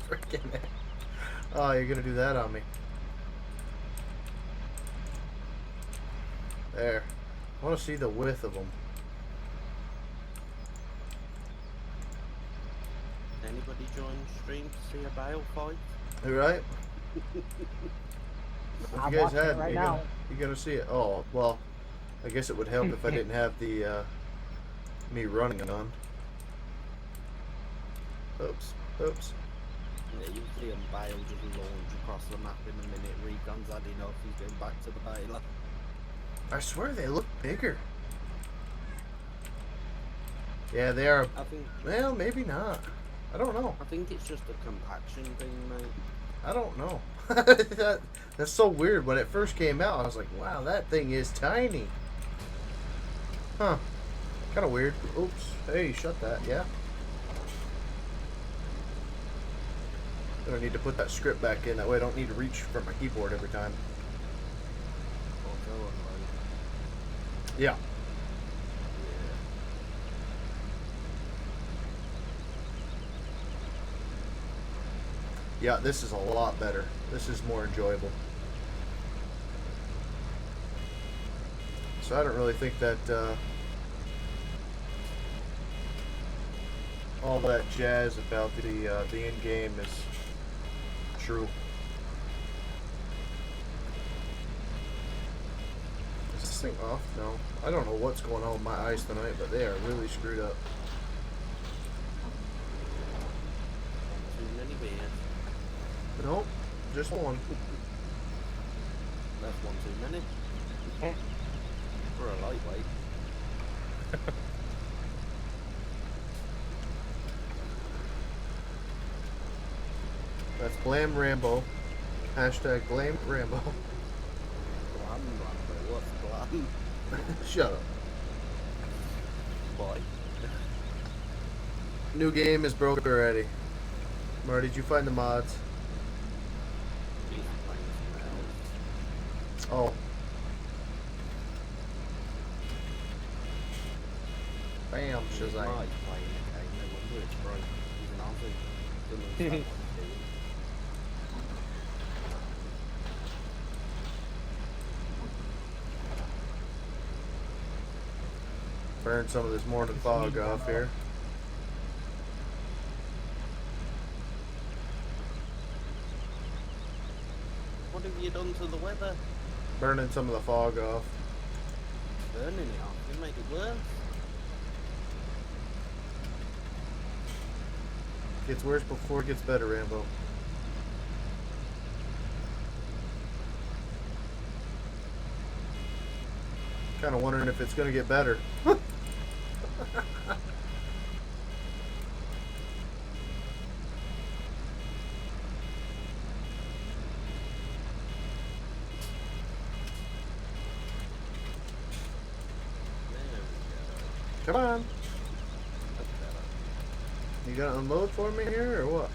Freaking it. Oh, you're gonna do that on me. There. I want to see the width of them. Anybody join stream to see a bale fight? You right? I'm If you guys watching it had, right you're now. gonna see it. Oh, well, I guess it would help if I didn't have the me running on. Oops. Yeah, you see a bale just launch across the map in a minute. Recon's had enough, he's going back to the baler. I swear they look bigger. Yeah, they are. I think Well, maybe not. I don't know. it's just a compaction thing, mate. I don't know. That's so weird. When it first came out, I was like, wow, that thing is tiny. Huh. Kind of weird. Oops. Hey, shut that. Yeah. I don't need to put that script back in. That way I don't need to reach for my keyboard every time. Auto unload. Yeah. Yeah, this is a lot better. This is more enjoyable. So I don't really think that all that jazz about the end game is true. Is this thing off? No. I don't know what's going on with my eyes tonight, but they are really screwed up. Too many beers. Nope, just one. That's one too many. For a lightweight. That's Glam Rambo. Hashtag Glam Rambo. Glam, Rambo, what's glam? Shut up. Boy. New game is broke already. Marty, did you find the mods? He's playing something else. Oh. Bam, Shazam. Marty's playing the game, no wonder it's broke. He's an Aussie. Doesn't understand what he's doing. Burn some of this morning fog off here. What have you done to the weather? Burning some of the fog off. Burning it off. You make it worse. Gets worse before it gets better, Rambo. Kind of wondering if it's going to get better. There we go. Come on. That's better. You gonna unload for me here or what?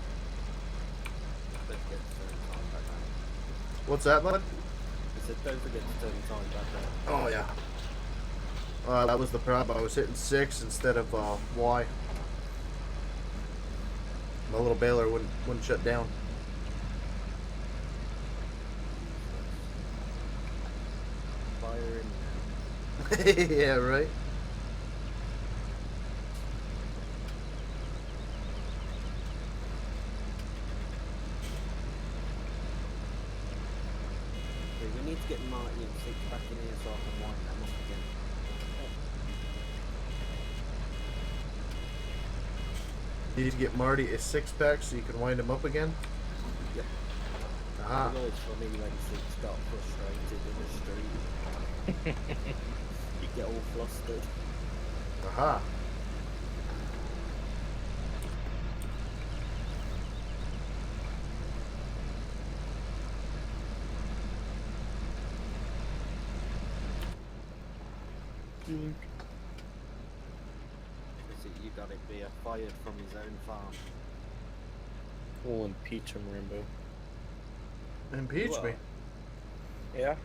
Let's get to turn time back on. What's that, bud? I said don't forget to turn time back on. Oh yeah. That was the problem. I was hitting 6 instead of Y. My little baler wouldn't shut down. Fire in now. Yeah, right. Okay, we need to get Marty and Six back in here so I can wind them up again. You need to get Marty a 6-pack so you can wind him up again. Yep. Ah. It's always funny when Six got frustrated in the street. You get all flustered. Aha. You got it, Beer. Fired from his own farm. We'll impeach him, Rambo. Impeach me. Yeah.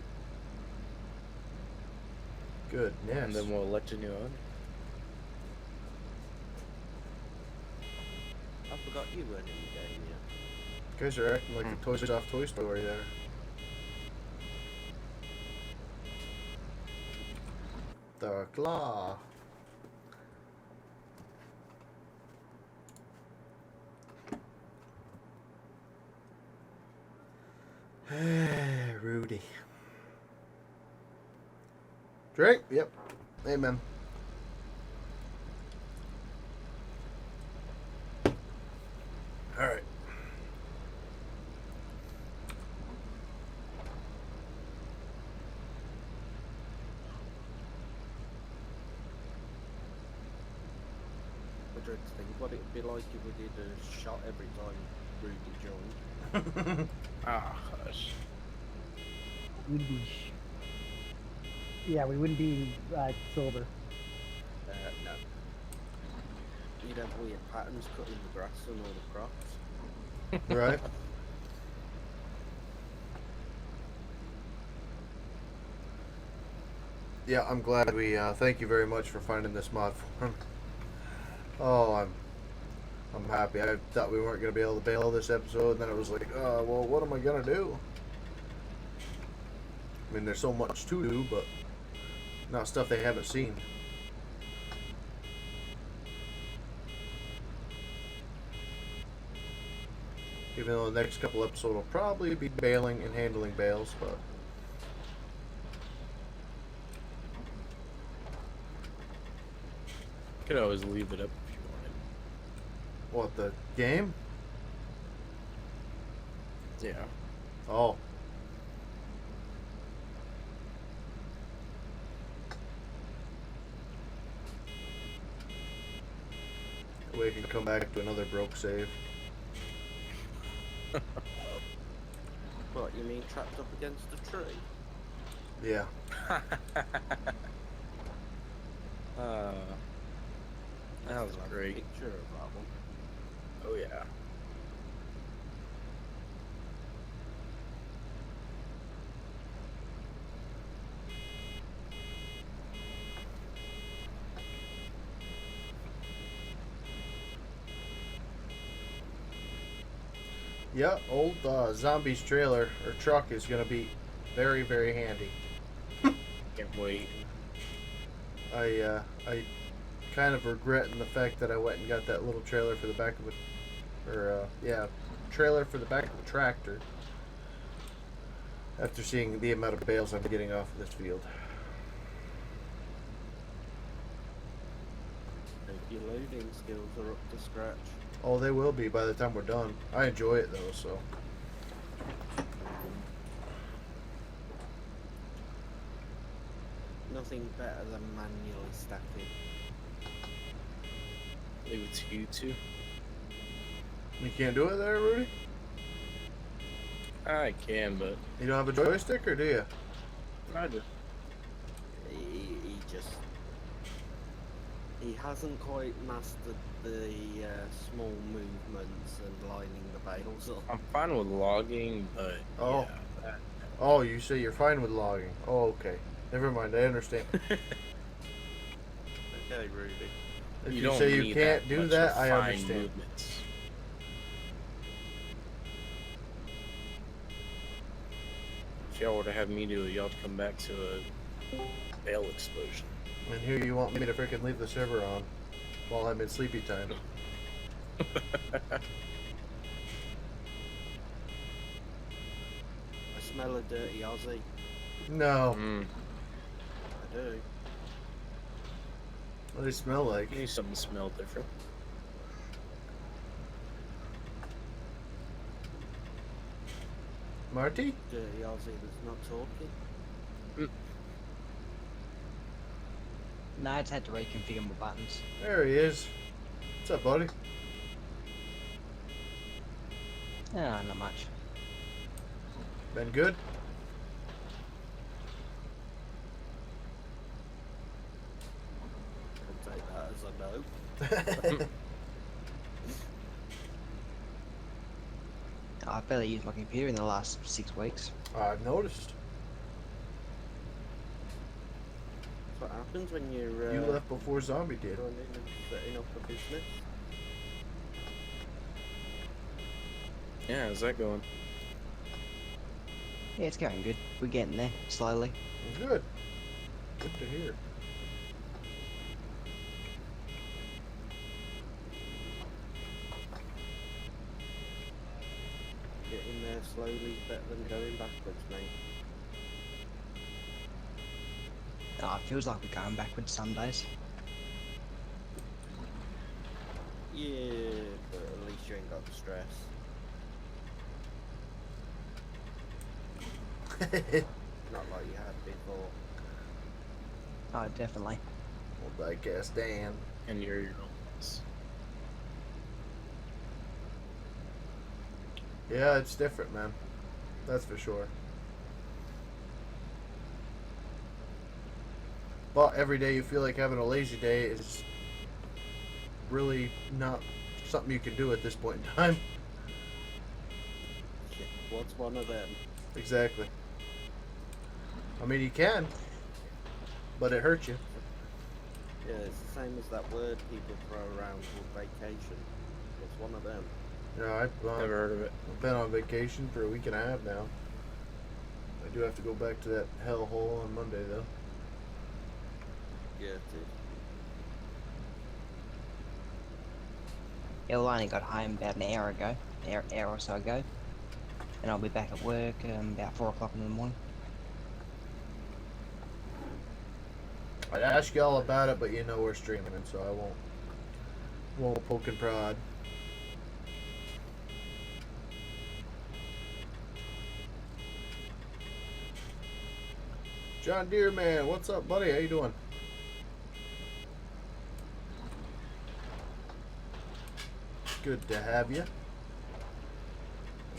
Goodness. And then we'll elect a new owner. I forgot you weren't in the game yet. You guys are acting like a Toys Off Toy Story there. The claw. Rudy. Drake? Yep. Amen. Alright. What do you think? What it'd be like if we did a shot every time Rudy joined? Ah, hush. We'd be. Yeah, we wouldn't be sober. No. You'd have weird patterns cutting the grass and all the crops. Right. Yeah, I'm glad we thank you very much for finding this mod for him. Oh, I'm happy. I thought we weren't gonna be able to bail this episode, and then it was like, oh well, what am I gonna do? I mean, there's so much to do, but not stuff they haven't seen. Even though the next couple episodes will probably be bailing and handling bales, but Could always leave it up if you wanted. what, the game? Yeah. Oh. We can come back to another broke save. What, you mean trapped up against a tree? Yeah. That was Like a great. picture of that one. Oh yeah. Yeah, old Zombies trailer or truck is gonna be very, very handy. Can't wait. I kind of regretting the fact that I went and got that little trailer for the back of trailer for the back of a tractor. After seeing the amount of bales I'm getting off of this field. Hope your loading skills are up to scratch. Oh, they will be by the time we're done. I enjoy it though, so. Nothing better than manually stacking. Leave it to you two. You can't do it there, Rudy? I can, but You don't have a joystick, or do you? I do. He hasn't quite mastered the small movements and lining the bales up. I'm fine with logging, but Oh. yeah, that, Oh, you say you're fine with logging. Oh, okay. Never mind, I understand. Okay, Rudy. If you you don't say you need can't do much that, I refined understand. movements. If y'all were to have me do it, y'all would come back to a bale explosion. And here you want me to freaking leave the server on while I'm in sleepy time. I smell a dirty Aussie. No. Mm. I do. What do they smell like? You need something to smell different. Marty? Dirty Aussie that's not talking. No, I just had to reconfigure my buttons. There he is. What's up, buddy? No, not much. Been good? I'll take that as a no. I've barely used my computer in the last 6 weeks. I've noticed. That's what happens when you're You left before Zombie did. running and setting up a business. Yeah, how's that going? Yeah, it's going good. We're getting there, slowly. Good. Good to hear. Getting there slowly is better than going backwards, mate. Oh, it feels like we're going backwards some days. Yeah, but at least you ain't got the stress. Not like you had before. Oh, definitely. Well, I guess Dan. And you're your own boss. Yeah, it's different, man. That's for sure. But every day you feel like having a lazy day is really not something you can do at this point in time. Shit, what's one of them? Exactly. I mean, you can, but it hurts you. Yeah, it's the same as that word people throw around called vacation. It's one of them. Yeah, Never heard of it. I've been on vacation for a week and a half now. I do have to go back to that hellhole on Monday, though. Yeah, dude. Yeah, well, I only got home about an hour ago, hour or so ago. And I'll be back at work about 4 o'clock in the morning. I'd ask you all about it, but you know we're streaming, so I won't poke and prod. John Deere man, what's up, buddy? How you doing? Good to have you.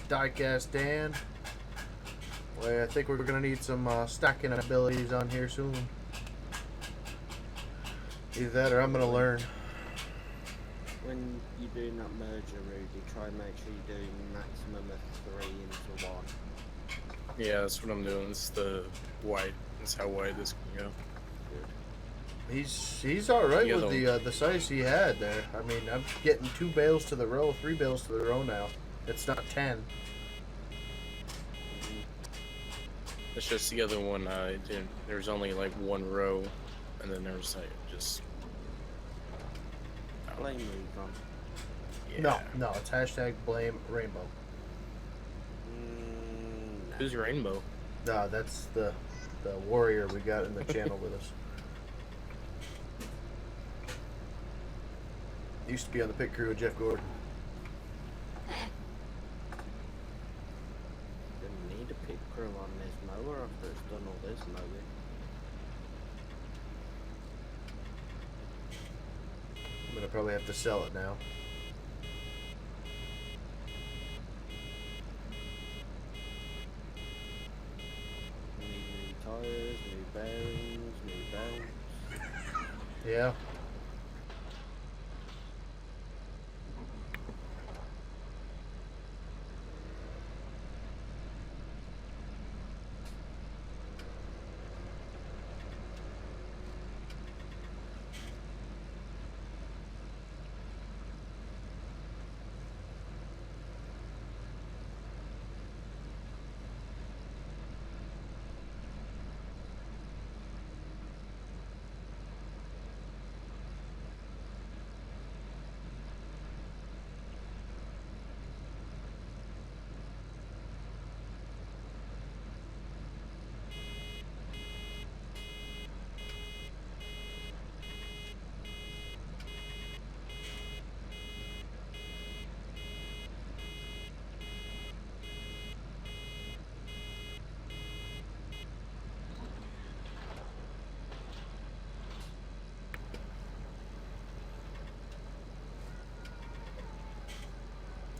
Diecast Dan. Well, I think we're gonna need some stacking abilities on here soon. Either that or I'm gonna learn. When you're doing that merger, Rudy, try and make sure you're doing maximum of 3 into 1. Yeah, that's what I'm doing. It's the wide. That's how wide this can go. He's all right The with other the size he had there. I mean, I'm getting 2 bales to the row, 3 bales to the row now. It's not 10. It's just the other one. It didn't. There's only like one row, and then there's like just. I don't know. Blame recon. Yeah. No, it's hashtag blame rainbow. No. Who's Rainbow? No, that's the warrior we got in the channel with us. Used to be on the pit crew with Jeff Gordon. Didn't need a pit crew on this mower after it's done all this mowing. I'm gonna probably have to sell it now. Need new tires, new bearings, new belts. Yeah.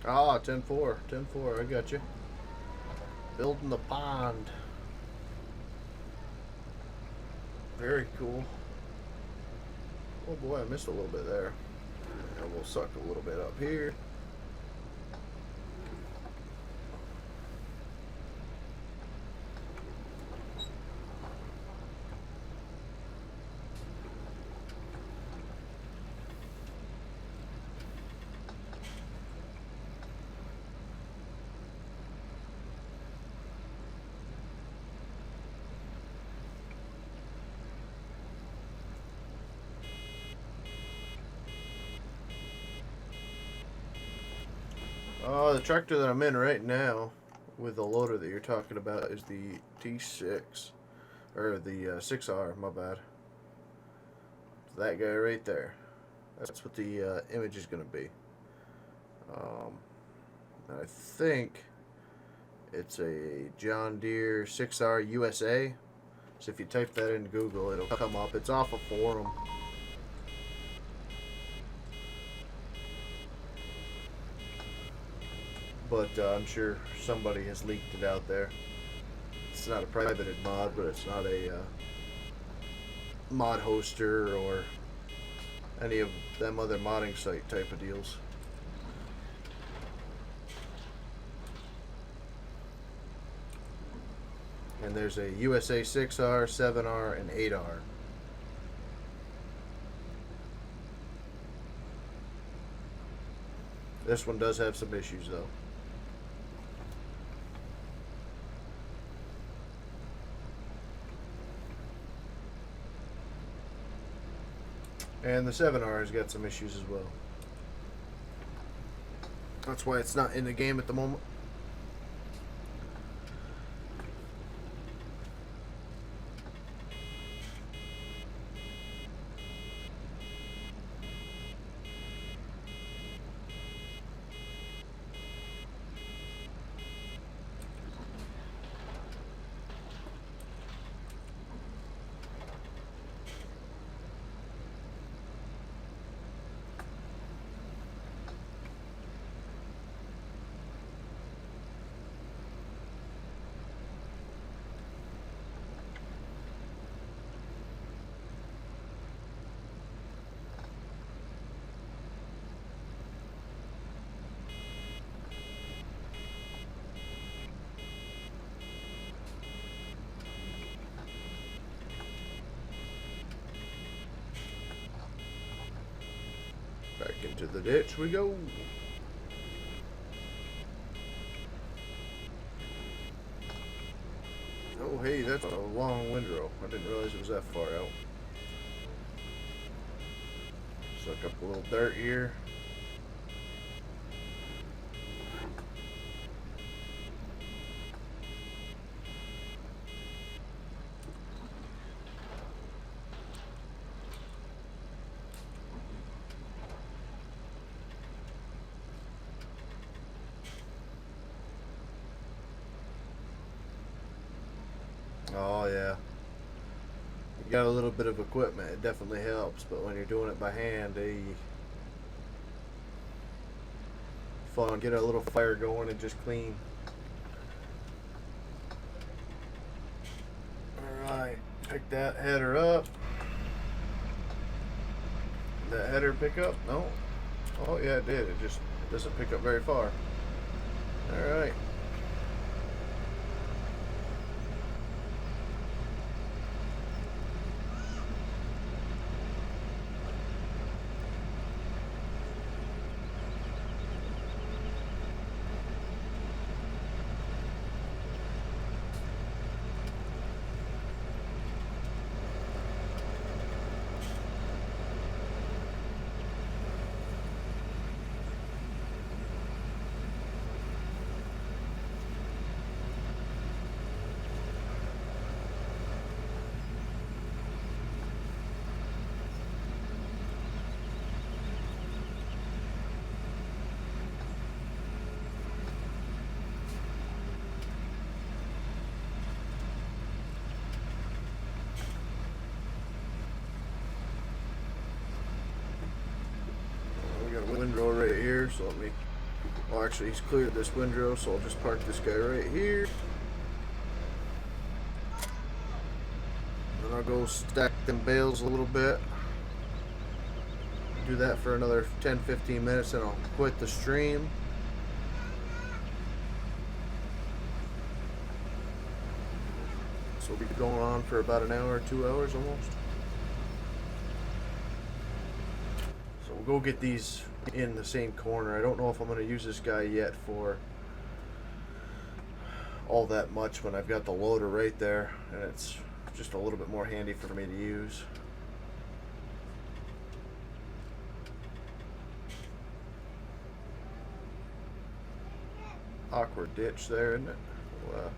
Ah, 10-4. 10-4, I got you. Building the pond. Very cool. Oh boy, I missed a little bit there. And we'll suck a little bit up here. The tractor that I'm in right now with the loader that you're talking about is the T6. Or the 6R, my bad. It's that guy right there. That's what the image is going to be. I think it's a John Deere 6R USA. So if you type that in Google, it'll come up. It's off a forum. But I'm sure somebody has leaked it out there. It's not a privated mod, but it's not a mod hoster or any of them other modding site type of deals. And there's a USA 6R, 7R, and 8R. This one does have some issues though. And the 7R has got some issues as well. That's why it's not in the game at the moment. Back into the ditch we go. hey, that's a long windrow. I didn't realize it was that far out. Suck up a little dirt here. Oh yeah. You got a little bit of equipment, it definitely helps, but when you're doing it by hand, fun. Get a little fire going and just clean. Alright, pick that header up. Did that header pick up? No. Oh yeah, it did. It just doesn't pick up very far. Alright. We got a windrow right here, so let me. Well, actually, he's cleared this windrow, so I'll just park this guy right here. Then I'll go stack them bales a little bit. Do that for another 10-15 minutes, and I'll quit the stream. So we'll be going on for about an hour, 2 hours almost. So we'll go get these in the same corner. I don't know if I'm going to use this guy yet for all that much when I've got the loader right there, and it's just a little bit more handy for me to use. Awkward ditch there, isn't it? Well,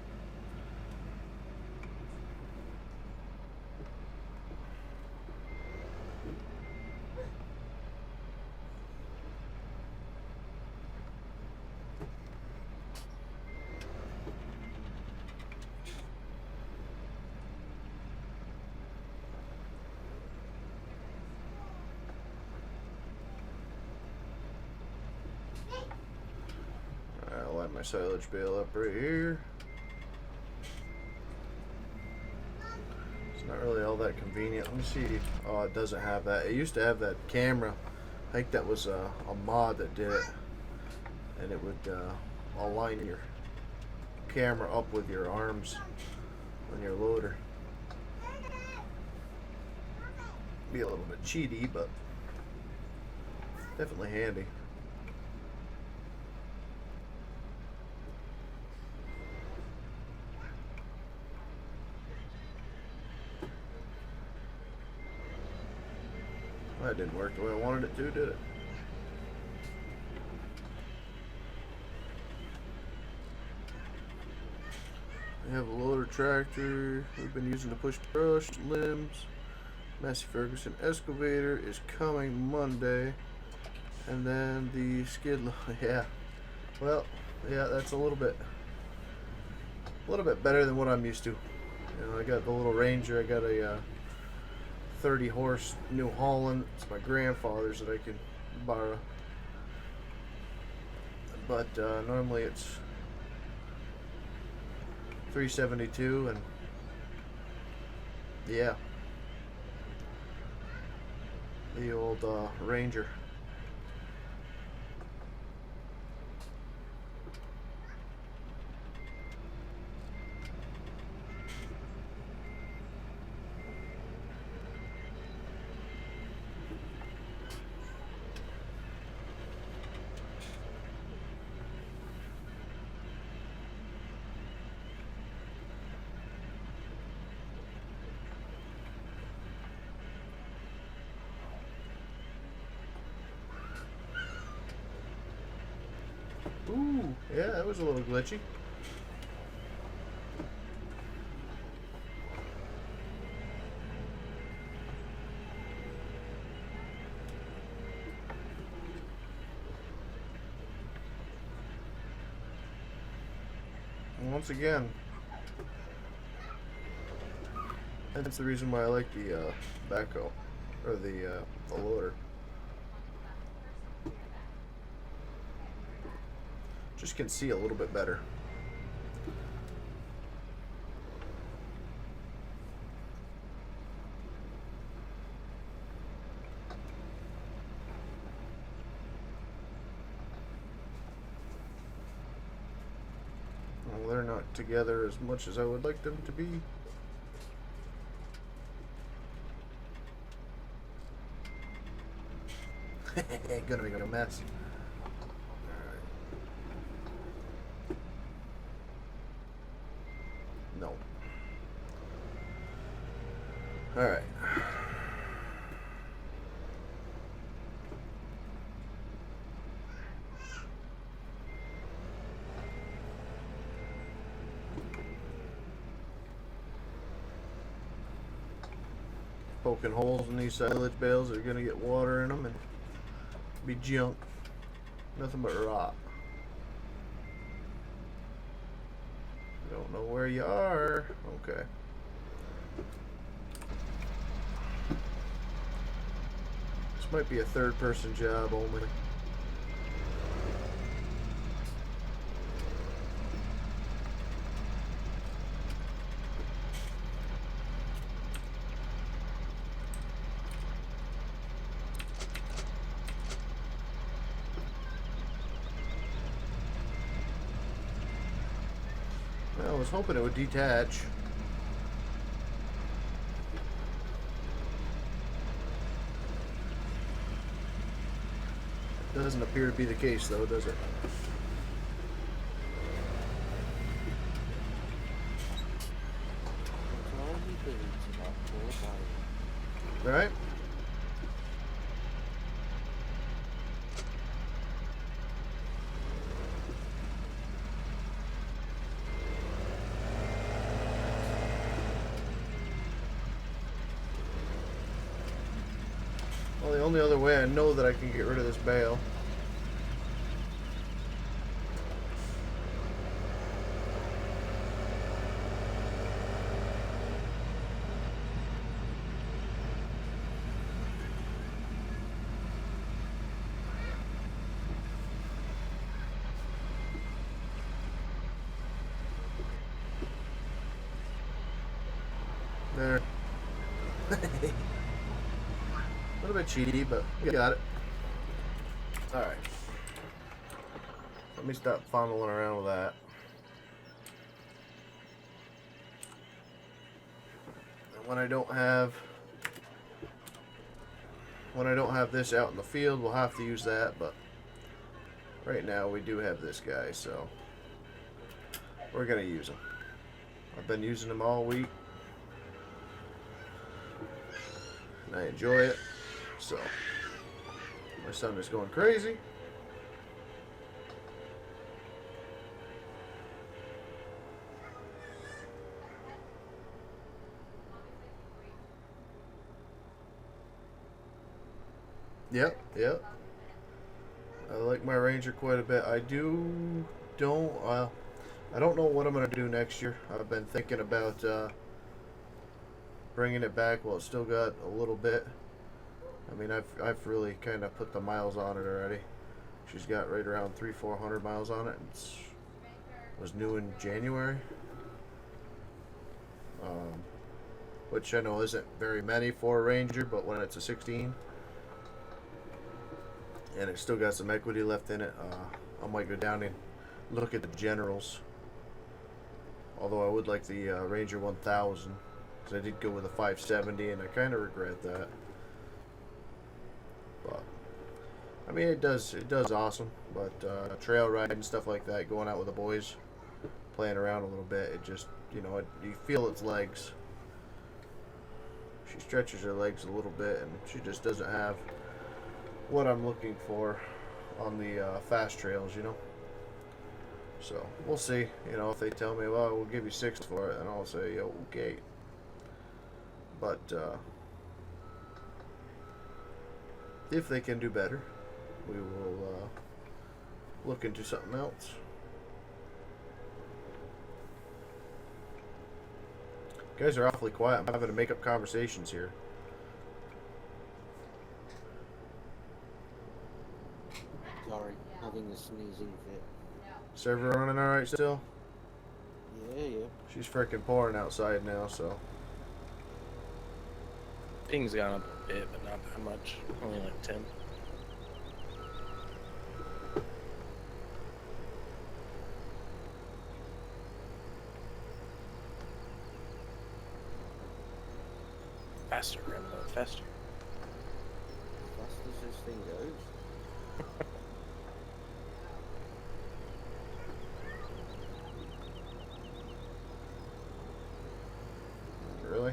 I'll line my silage bale up right here. It's not really all that convenient. Let me see. Oh, it doesn't have that. It used to have that camera. I think that was a mod that did it. And it would align your camera up with your arms on your loader. Be a little bit cheaty, but definitely handy. That didn't work the way I wanted it to, did it? We have a loader tractor we've been using to push brush, limbs. Massey Ferguson excavator is coming Monday. And then the skid yeah. Well, yeah, that's a little bit better than what I'm used to. You know, I got the little Ranger, I got a 30 horse New Holland. It's my grandfather's that I can borrow. But normally it's 372, and yeah, the old Ranger. Yeah, that was a little glitchy. And once again, that's the reason why I like the backhoe, or the loader. Just can see a little bit better. Well, they're not together as much as I would like them to be. Gonna make a mess. No. Alright. Poking holes in these silage bales are gonna get water in them and be junk. Nothing but rot. Don't know where you are. Okay. This might be a third person job only. Well, I was hoping it would detach. Doesn't appear to be the case though, does it? Alright. Well, the only other way I know that I can get rid of this bale there. A little bit cheaty, but you got it. Alright. Let me stop fondling around with that. And when I don't have this out in the field, we'll have to use that, but right now we do have this guy, so we're gonna use him. I've been using him all week and I enjoy it. So my son is going crazy. Yep. I like my Ranger quite a bit. I don't know what I'm gonna do next year. I've been thinking about bringing it back while it's still got a little bit. I mean, I've really kind of put the miles on it already. She's got right around 300-400 miles on it. It was new in January, which I know isn't very many for a Ranger, but when it's a 16 and it's still got some equity left in it, I might go down and look at the Generals. Although I would like the Ranger 1000, because I did go with a 570 and I kind of regret that. But I mean, it does awesome. But trail riding and stuff like that, going out with the boys, playing around a little bit, it just, you feel its legs. She stretches her legs a little bit, and she just doesn't have what I'm looking for on the fast trails, So we'll see. You know, if they tell me, well, we'll give you 6 for it, and I'll say, okay. But if they can do better, we will look into something else. You guys are awfully quiet. I'm having to make up conversations here. Sorry, having a sneezing fit. Server running alright still? Yeah, yeah. She's freaking pouring outside now, so. Ping's gone up a bit, but not that much. Only like 10. Faster, Rambo, faster. Fast as this thing goes. Really?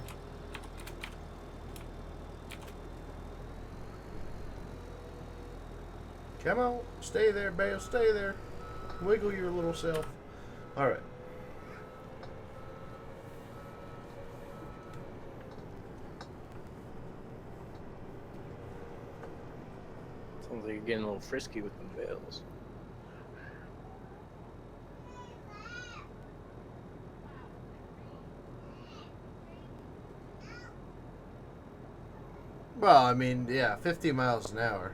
Come on, stay there, Bale, stay there. Wiggle your little self. Alright. Sounds like you're getting a little frisky with the bales. Well, I mean, yeah, 50 miles an hour.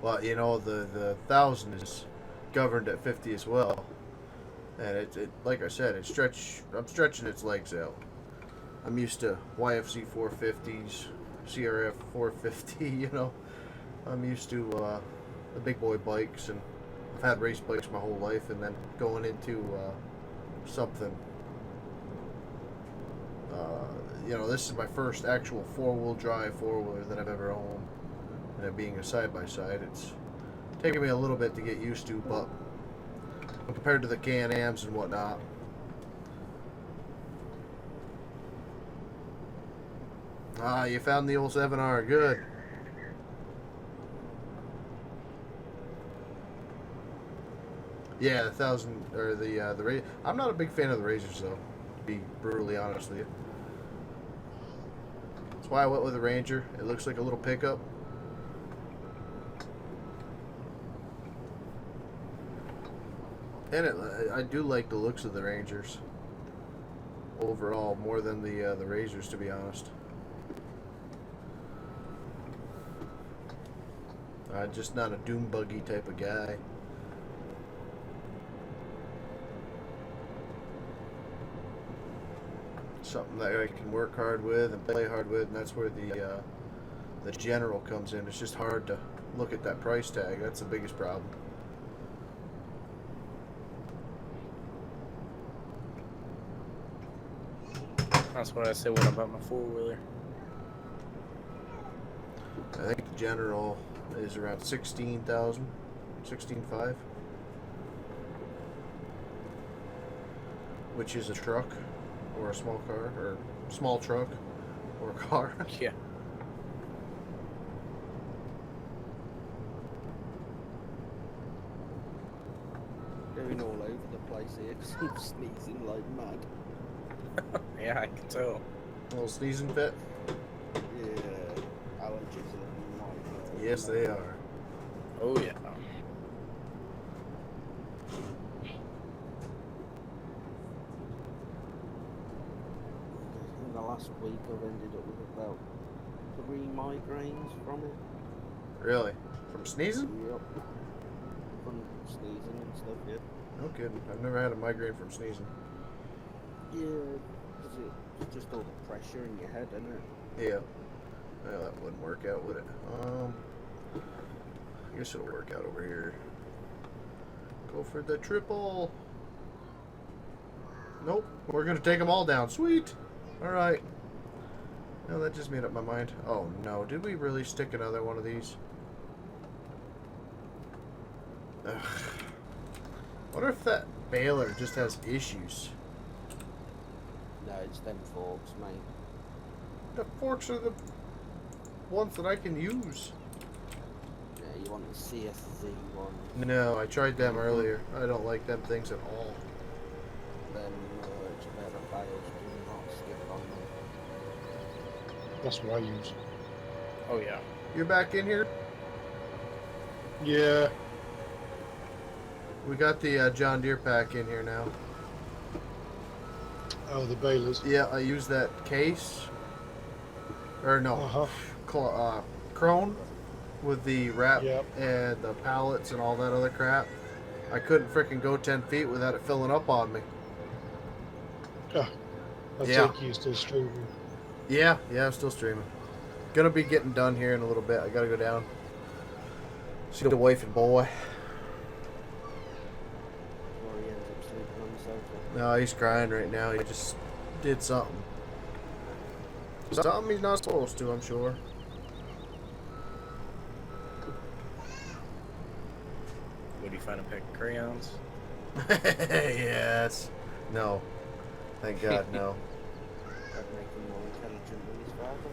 Well, you know, the 1,000 is governed at 50 as well. And it like I said, I'm stretching its legs out. I'm used to YFC 450s, CRF 450, you know. I'm used to the big boy bikes, and I've had race bikes my whole life, and then going into something. You know, this is my first actual four-wheel drive four-wheeler that I've ever owned. And it being a side-by-side, it's taken me a little bit to get used to, but compared to the Can-Ams and whatnot. Ah, you found the old 7R. Good. Yeah, the 1,000 or the I'm not a big fan of the Razors, though. To be brutally honest with you. That's why I went with the Ranger. It looks like a little pickup. And I do like the looks of the Rangers overall more than the Razors, to be honest. I'm just not a doom buggy type of guy. Something that I can work hard with and play hard with, and that's where the General comes in. It's just hard to look at that price tag. That's the biggest problem. That's what I said when I bought my four-wheeler. I think the General is around 16,000, 16.5, which is a truck or a small car or small truck or a car. Yeah. Going all over the place here because I'm sneezing like mad. Yeah, I can tell. A little sneezing fit. Yeah, allergies are my Yes, they are. Oh, yeah. In the last week, I've ended up with about 3 migraines from it. Really? From sneezing? Yep. From sneezing and stuff, yeah. No kidding. I've never had a migraine from sneezing. Yeah, because it's just all the pressure in your head, isn't it? Yeah. Well, that wouldn't work out, would it? I guess it'll work out over here. Go for the triple. Nope. We're going to take them all down. Sweet. All right. No, that just made up my mind. Oh, no. Did we really stick another one of these? Ugh. Wonder if that baler just has issues. No, it's them forks, mate. The forks are the ones that I can use. Yeah, you want a CSZ one. No, I tried them earlier. I don't like them things at all. Then it's better bales do not stick on them. That's what I use. Oh yeah. You're back in here? Yeah. We got the John Deere pack in here now. Oh, the balers. Yeah, I used that case. Or no, Uh-huh. Crone with the wrap Yep. and the pallets and all that other crap. I couldn't freaking go 10 feet without it filling up on me. I Yeah. take you still streaming. Yeah, I'm still streaming. Gonna be getting done here in a little bit. I gotta go down. See the wife and boy. Or he ends up sleeping on the sofa. No, he's crying right now. He just did something. Something he's not supposed to, I'm sure. Would you find a pack of crayons? Yes. No. Thank God, no. That'd make him more intelligent than his father.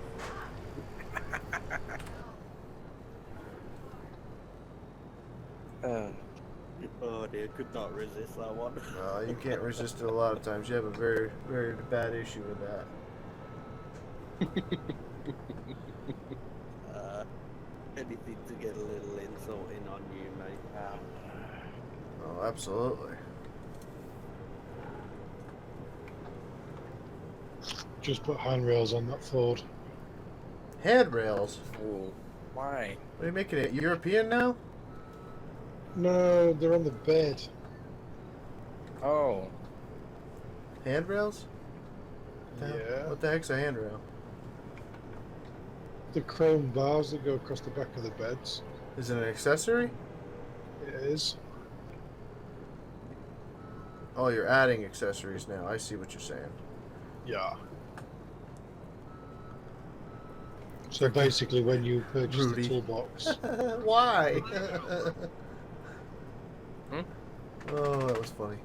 Oh dear, could not resist that one. You can't resist it a lot of times. You have a very, very bad issue with that. Anything to get a little insult in on you, mate. Oh, absolutely. Just put handrails on that Ford. Handrails? Oh, why? What are you making it European now? No, they're on the bed. Oh, Handrails? Yeah. What the heck's a handrail? The chrome bars that go across the back of the beds. Is it an accessory? It is. Oh, you're adding accessories now. I see what you're saying. Yeah. So basically, when you purchase Rudy. the toolbox, Why? Hmm? Oh, that was funny.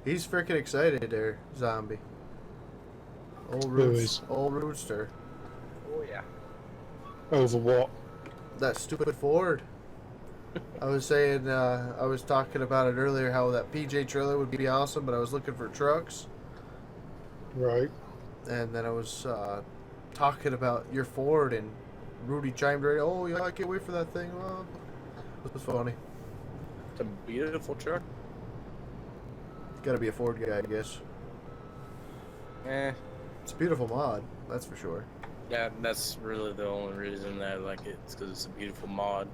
He's freaking excited there, zombie. Who is? Old Rooster. oh yeah. over what? That stupid Ford. I was saying, I was talking about it earlier, how that PJ trailer would be awesome, but I was looking for trucks. Right. And then I was talking about your Ford, and Rudy chimed right, oh, yeah, I can't wait for that thing. Well, it was funny. It's a beautiful truck. Gotta be a Ford guy, I guess. Eh. It's a beautiful mod, that's for sure. Yeah, that's really the only reason that I like it. It's because it's a beautiful mod.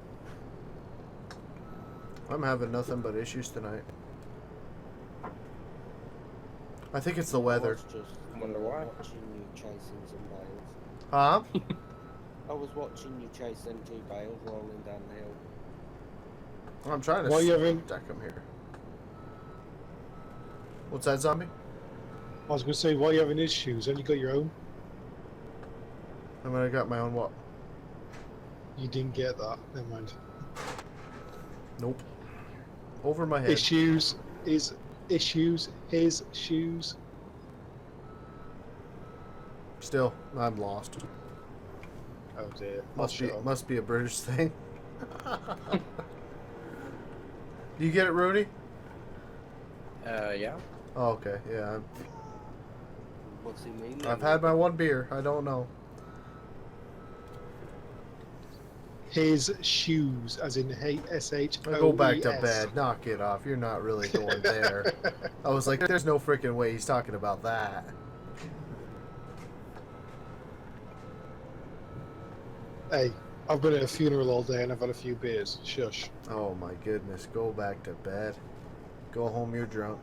I'm having nothing but issues tonight. I think it's the weather. I was just Wonder why. watching you chasing some bales. Huh? I was watching you chase them 2 bales rolling down the hill. I'm trying to Why you having- stack them here. What's that, zombie? I was going to say, why are you having issues? Have you got your own? I mean, I got my own what? You didn't get that. Never mind. Nope. Over my head. Issues is issues. His shoes. Still, I'm lost. Oh dear. Must be a British thing. Do you get it, Rudy? Yeah. Oh, okay. Yeah. What's he mean? I've had my one beer. I don't know. His shoes, as in SHOES. Go back to bed. Knock it off. You're not really going there. I was like, there's no freaking way he's talking about that. Hey, I've been at a funeral all day and I've had a few beers. Shush. Oh my goodness. Go back to bed. Go home. You're drunk.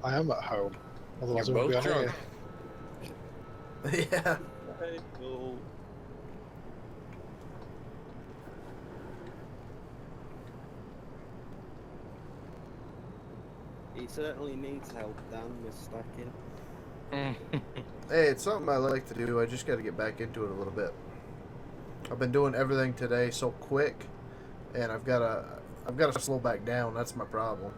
I am at home. Otherwise, You're I wouldn't both be drunk. here. Yeah. Cool. He certainly needs help, Dan, with stacking. Hey, it's something I like to do. I just got to get back into it a little bit. I've been doing everything today so quick, and I've got to slow back down. That's my problem.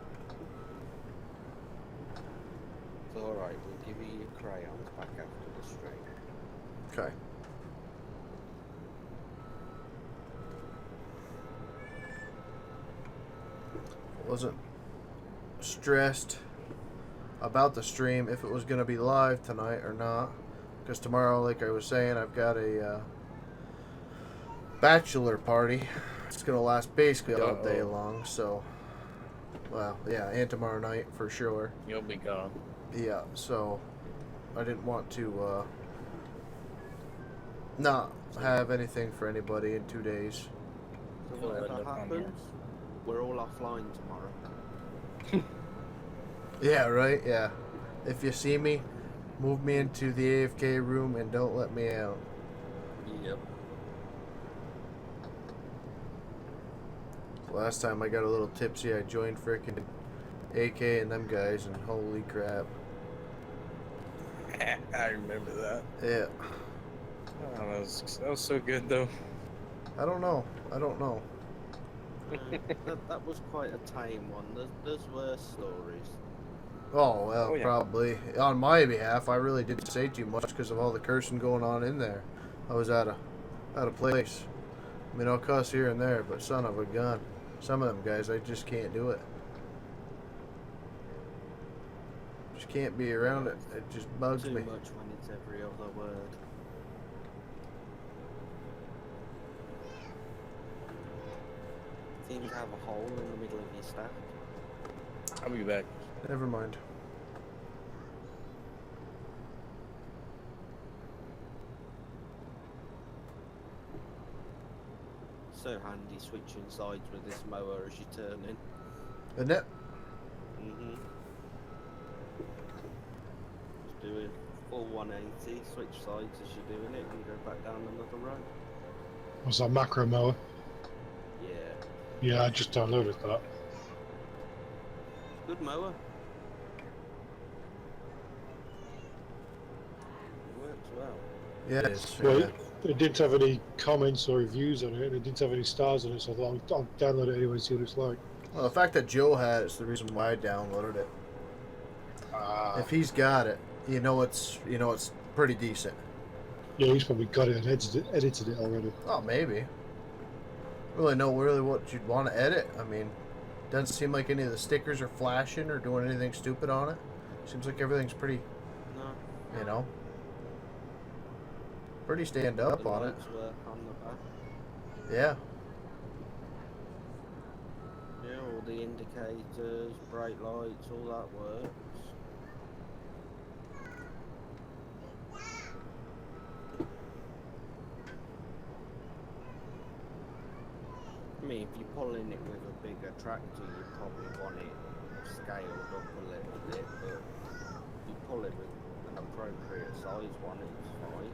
It's alright, we'll give you your crayons back after the stream. Okay. wasn't stressed about the stream if it was going to be live tonight or not, because tomorrow, like I was saying, I've got a bachelor party. It's going to last basically all day Uh-oh. long, so, well, yeah, and tomorrow night for sure. You'll be gone. Yeah, so I didn't want to not have anything for anybody in 2 days. So You'll end whatever up on happens, we're all offline tomorrow. Yeah, right? Yeah. If you see me, move me into the AFK room and don't let me out. Yep. Last time I got a little tipsy, I joined frickin' AK and them guys, and holy crap. I remember that. Yeah. Oh, that was so good though. I don't know. That was quite a tame one. There's worse stories. Oh, well, Oh, yeah. probably. On my behalf, I really didn't say too much because of all the cursing going on in there. I was out of place. I mean, I'll cuss here and there, but son of a gun. Some of them guys, I just can't do it. Just can't be around it. It just bugs Too me. much when it's every other word. Seem to have a hole in the middle of your stack. I'll be back. Never mind. So handy switching sides with this mower as you turn in. Isn't it? Mm-hmm. Just do a full 180, switch sides as you're doing it, and go back down another road. Was that macro mower? Yeah. Yeah, I just downloaded that. Good mower. It works well. Yeah, it is. Well, Yeah. it didn't have any comments or reviews on it, and it didn't have any stars on it, so I thought I'll download it anyway and see what it's like. Well, the fact that Joe had it's the reason why I downloaded it. If he's got it, you know it's pretty decent. Yeah, he's probably got it and edited it already. Oh, maybe. Really know what you'd want to edit. I mean, doesn't seem like any of the stickers are flashing or doing anything stupid on it. Seems like everything's pretty, No. pretty stand up The on it. lights work on the back. Yeah. Yeah, all the indicators, brake lights, all that works. I mean, if you're pulling it with a bigger tractor, you probably want it scaled up a little bit, but if you pull it with an appropriate size one, it's fine.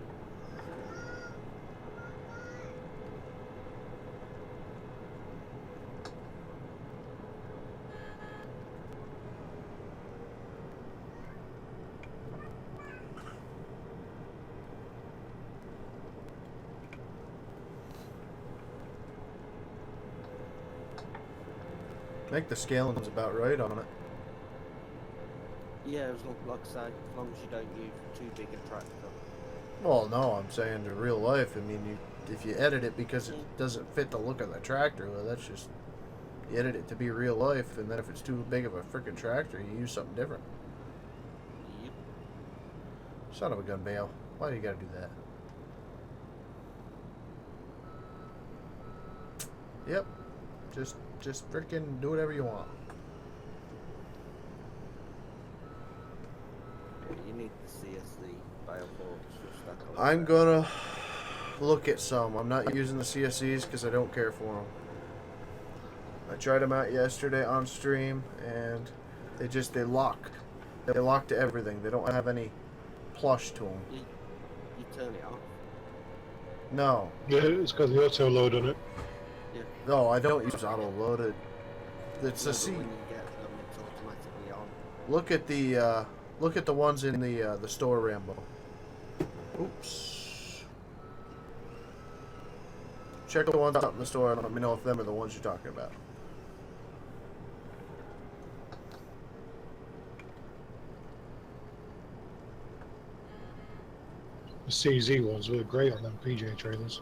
I think the scaling's about right on it. Yeah, as long as you don't use too big a tractor. Well, no, I'm saying in real life. I mean, if you edit it because it doesn't fit the look of the tractor, well, that's just you edit it to be real life, and then if it's too big of a freaking tractor, you use something different. Yep. Son of a gun, Bale. Why do you gotta do that? Yep. Just freaking do whatever you want. You need the CSC bale forks for stuck on. I'm gonna look at some. I'm not using the CSCs because I don't care for them. I tried them out yesterday on stream, and they lock. They lock to everything. They don't have any plush to them. You turn it off. No, Yeah, it's got the auto load on it. no, I don't use auto loaded. It's No, a but C. when you get them, it's automatically on. Look at the ones in the store, Rambo. Oops. Check the ones out in the store and let me know if them are the ones you're talking about. The CZ ones were great on them PJ trailers.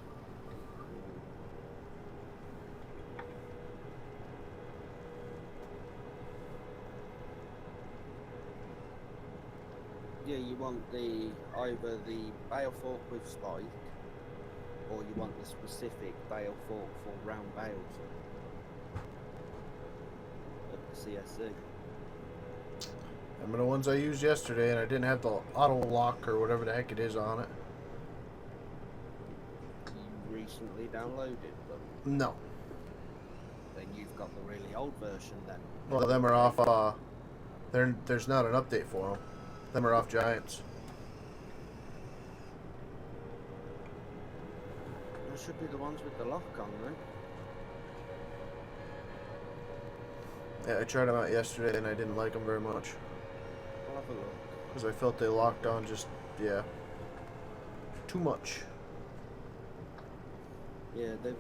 want either the bale fork with spike, or you want the specific bale fork for round bales at the CSC. Remember the ones I used yesterday, and I didn't have the auto lock or whatever the heck it is on it. You recently downloaded them. No. Then you've got the really old version then. Well, them are off. There's not an update for them. Them are off Giants. Those should be the ones with the lock on then. Yeah, I tried them out yesterday, and I didn't like them very much. I'll have a look. Because I felt they locked on just, yeah, too much. Yeah, they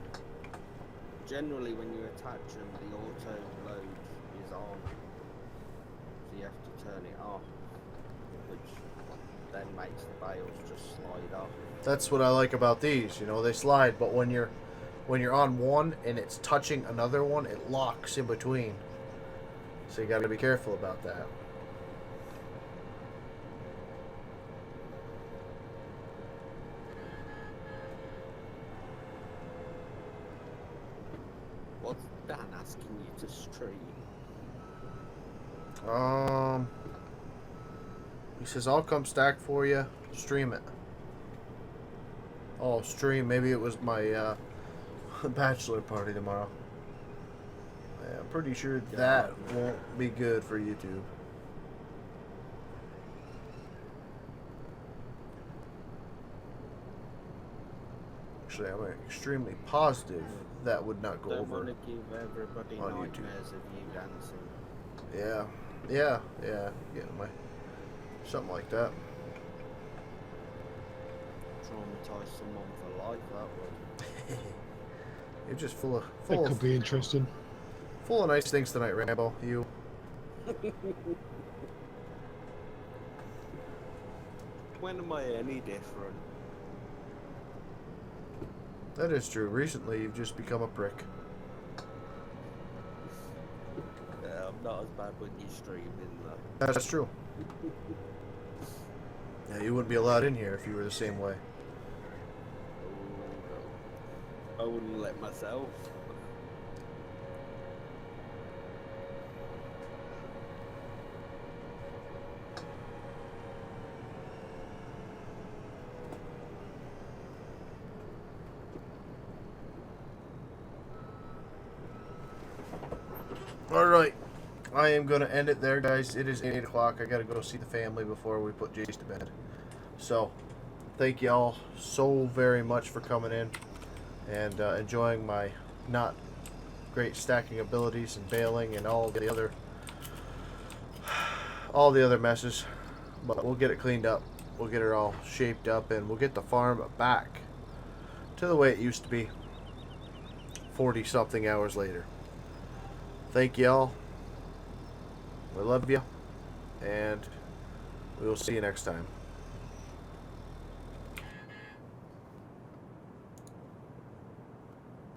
generally when you attach them, the auto load is on, so you have to turn it off, which then makes the bales just slide off. That's what I like about these. You know, they slide, but when you're on one and it's touching another one, it locks in between. So you got to be careful about that. What's Dan asking you to stream? He says I'll come stack for you. Stream it. Oh, stream. Maybe it was my bachelor party tomorrow. Yeah, I'm pretty sure that won't be good for YouTube. Actually, I'm extremely positive that would not go Don't over want to give everybody on YouTube. nightmares of you dancing. Yeah, my something like that. Traumatize someone for life, that would. You're just full That could of be interesting. full of nice things tonight, Rambo. You. When am I any different? That is true. Recently, you've just become a prick. Yeah, I'm not as bad when you're streaming though. That's true. Yeah, you wouldn't be allowed in here if you were the same way. Oh, no. I wouldn't let myself. Alright. I am going to end it there, guys. It is 8 o'clock. I got to go see the family before we put Jace to bed. So, thank y'all so very much for coming in and enjoying my not great stacking abilities and bailing and all the other messes. But we'll get it cleaned up. We'll get it all shaped up, and we'll get the farm back to the way it used to be 40-something hours later. Thank y'all. We love you, and we will see you next time.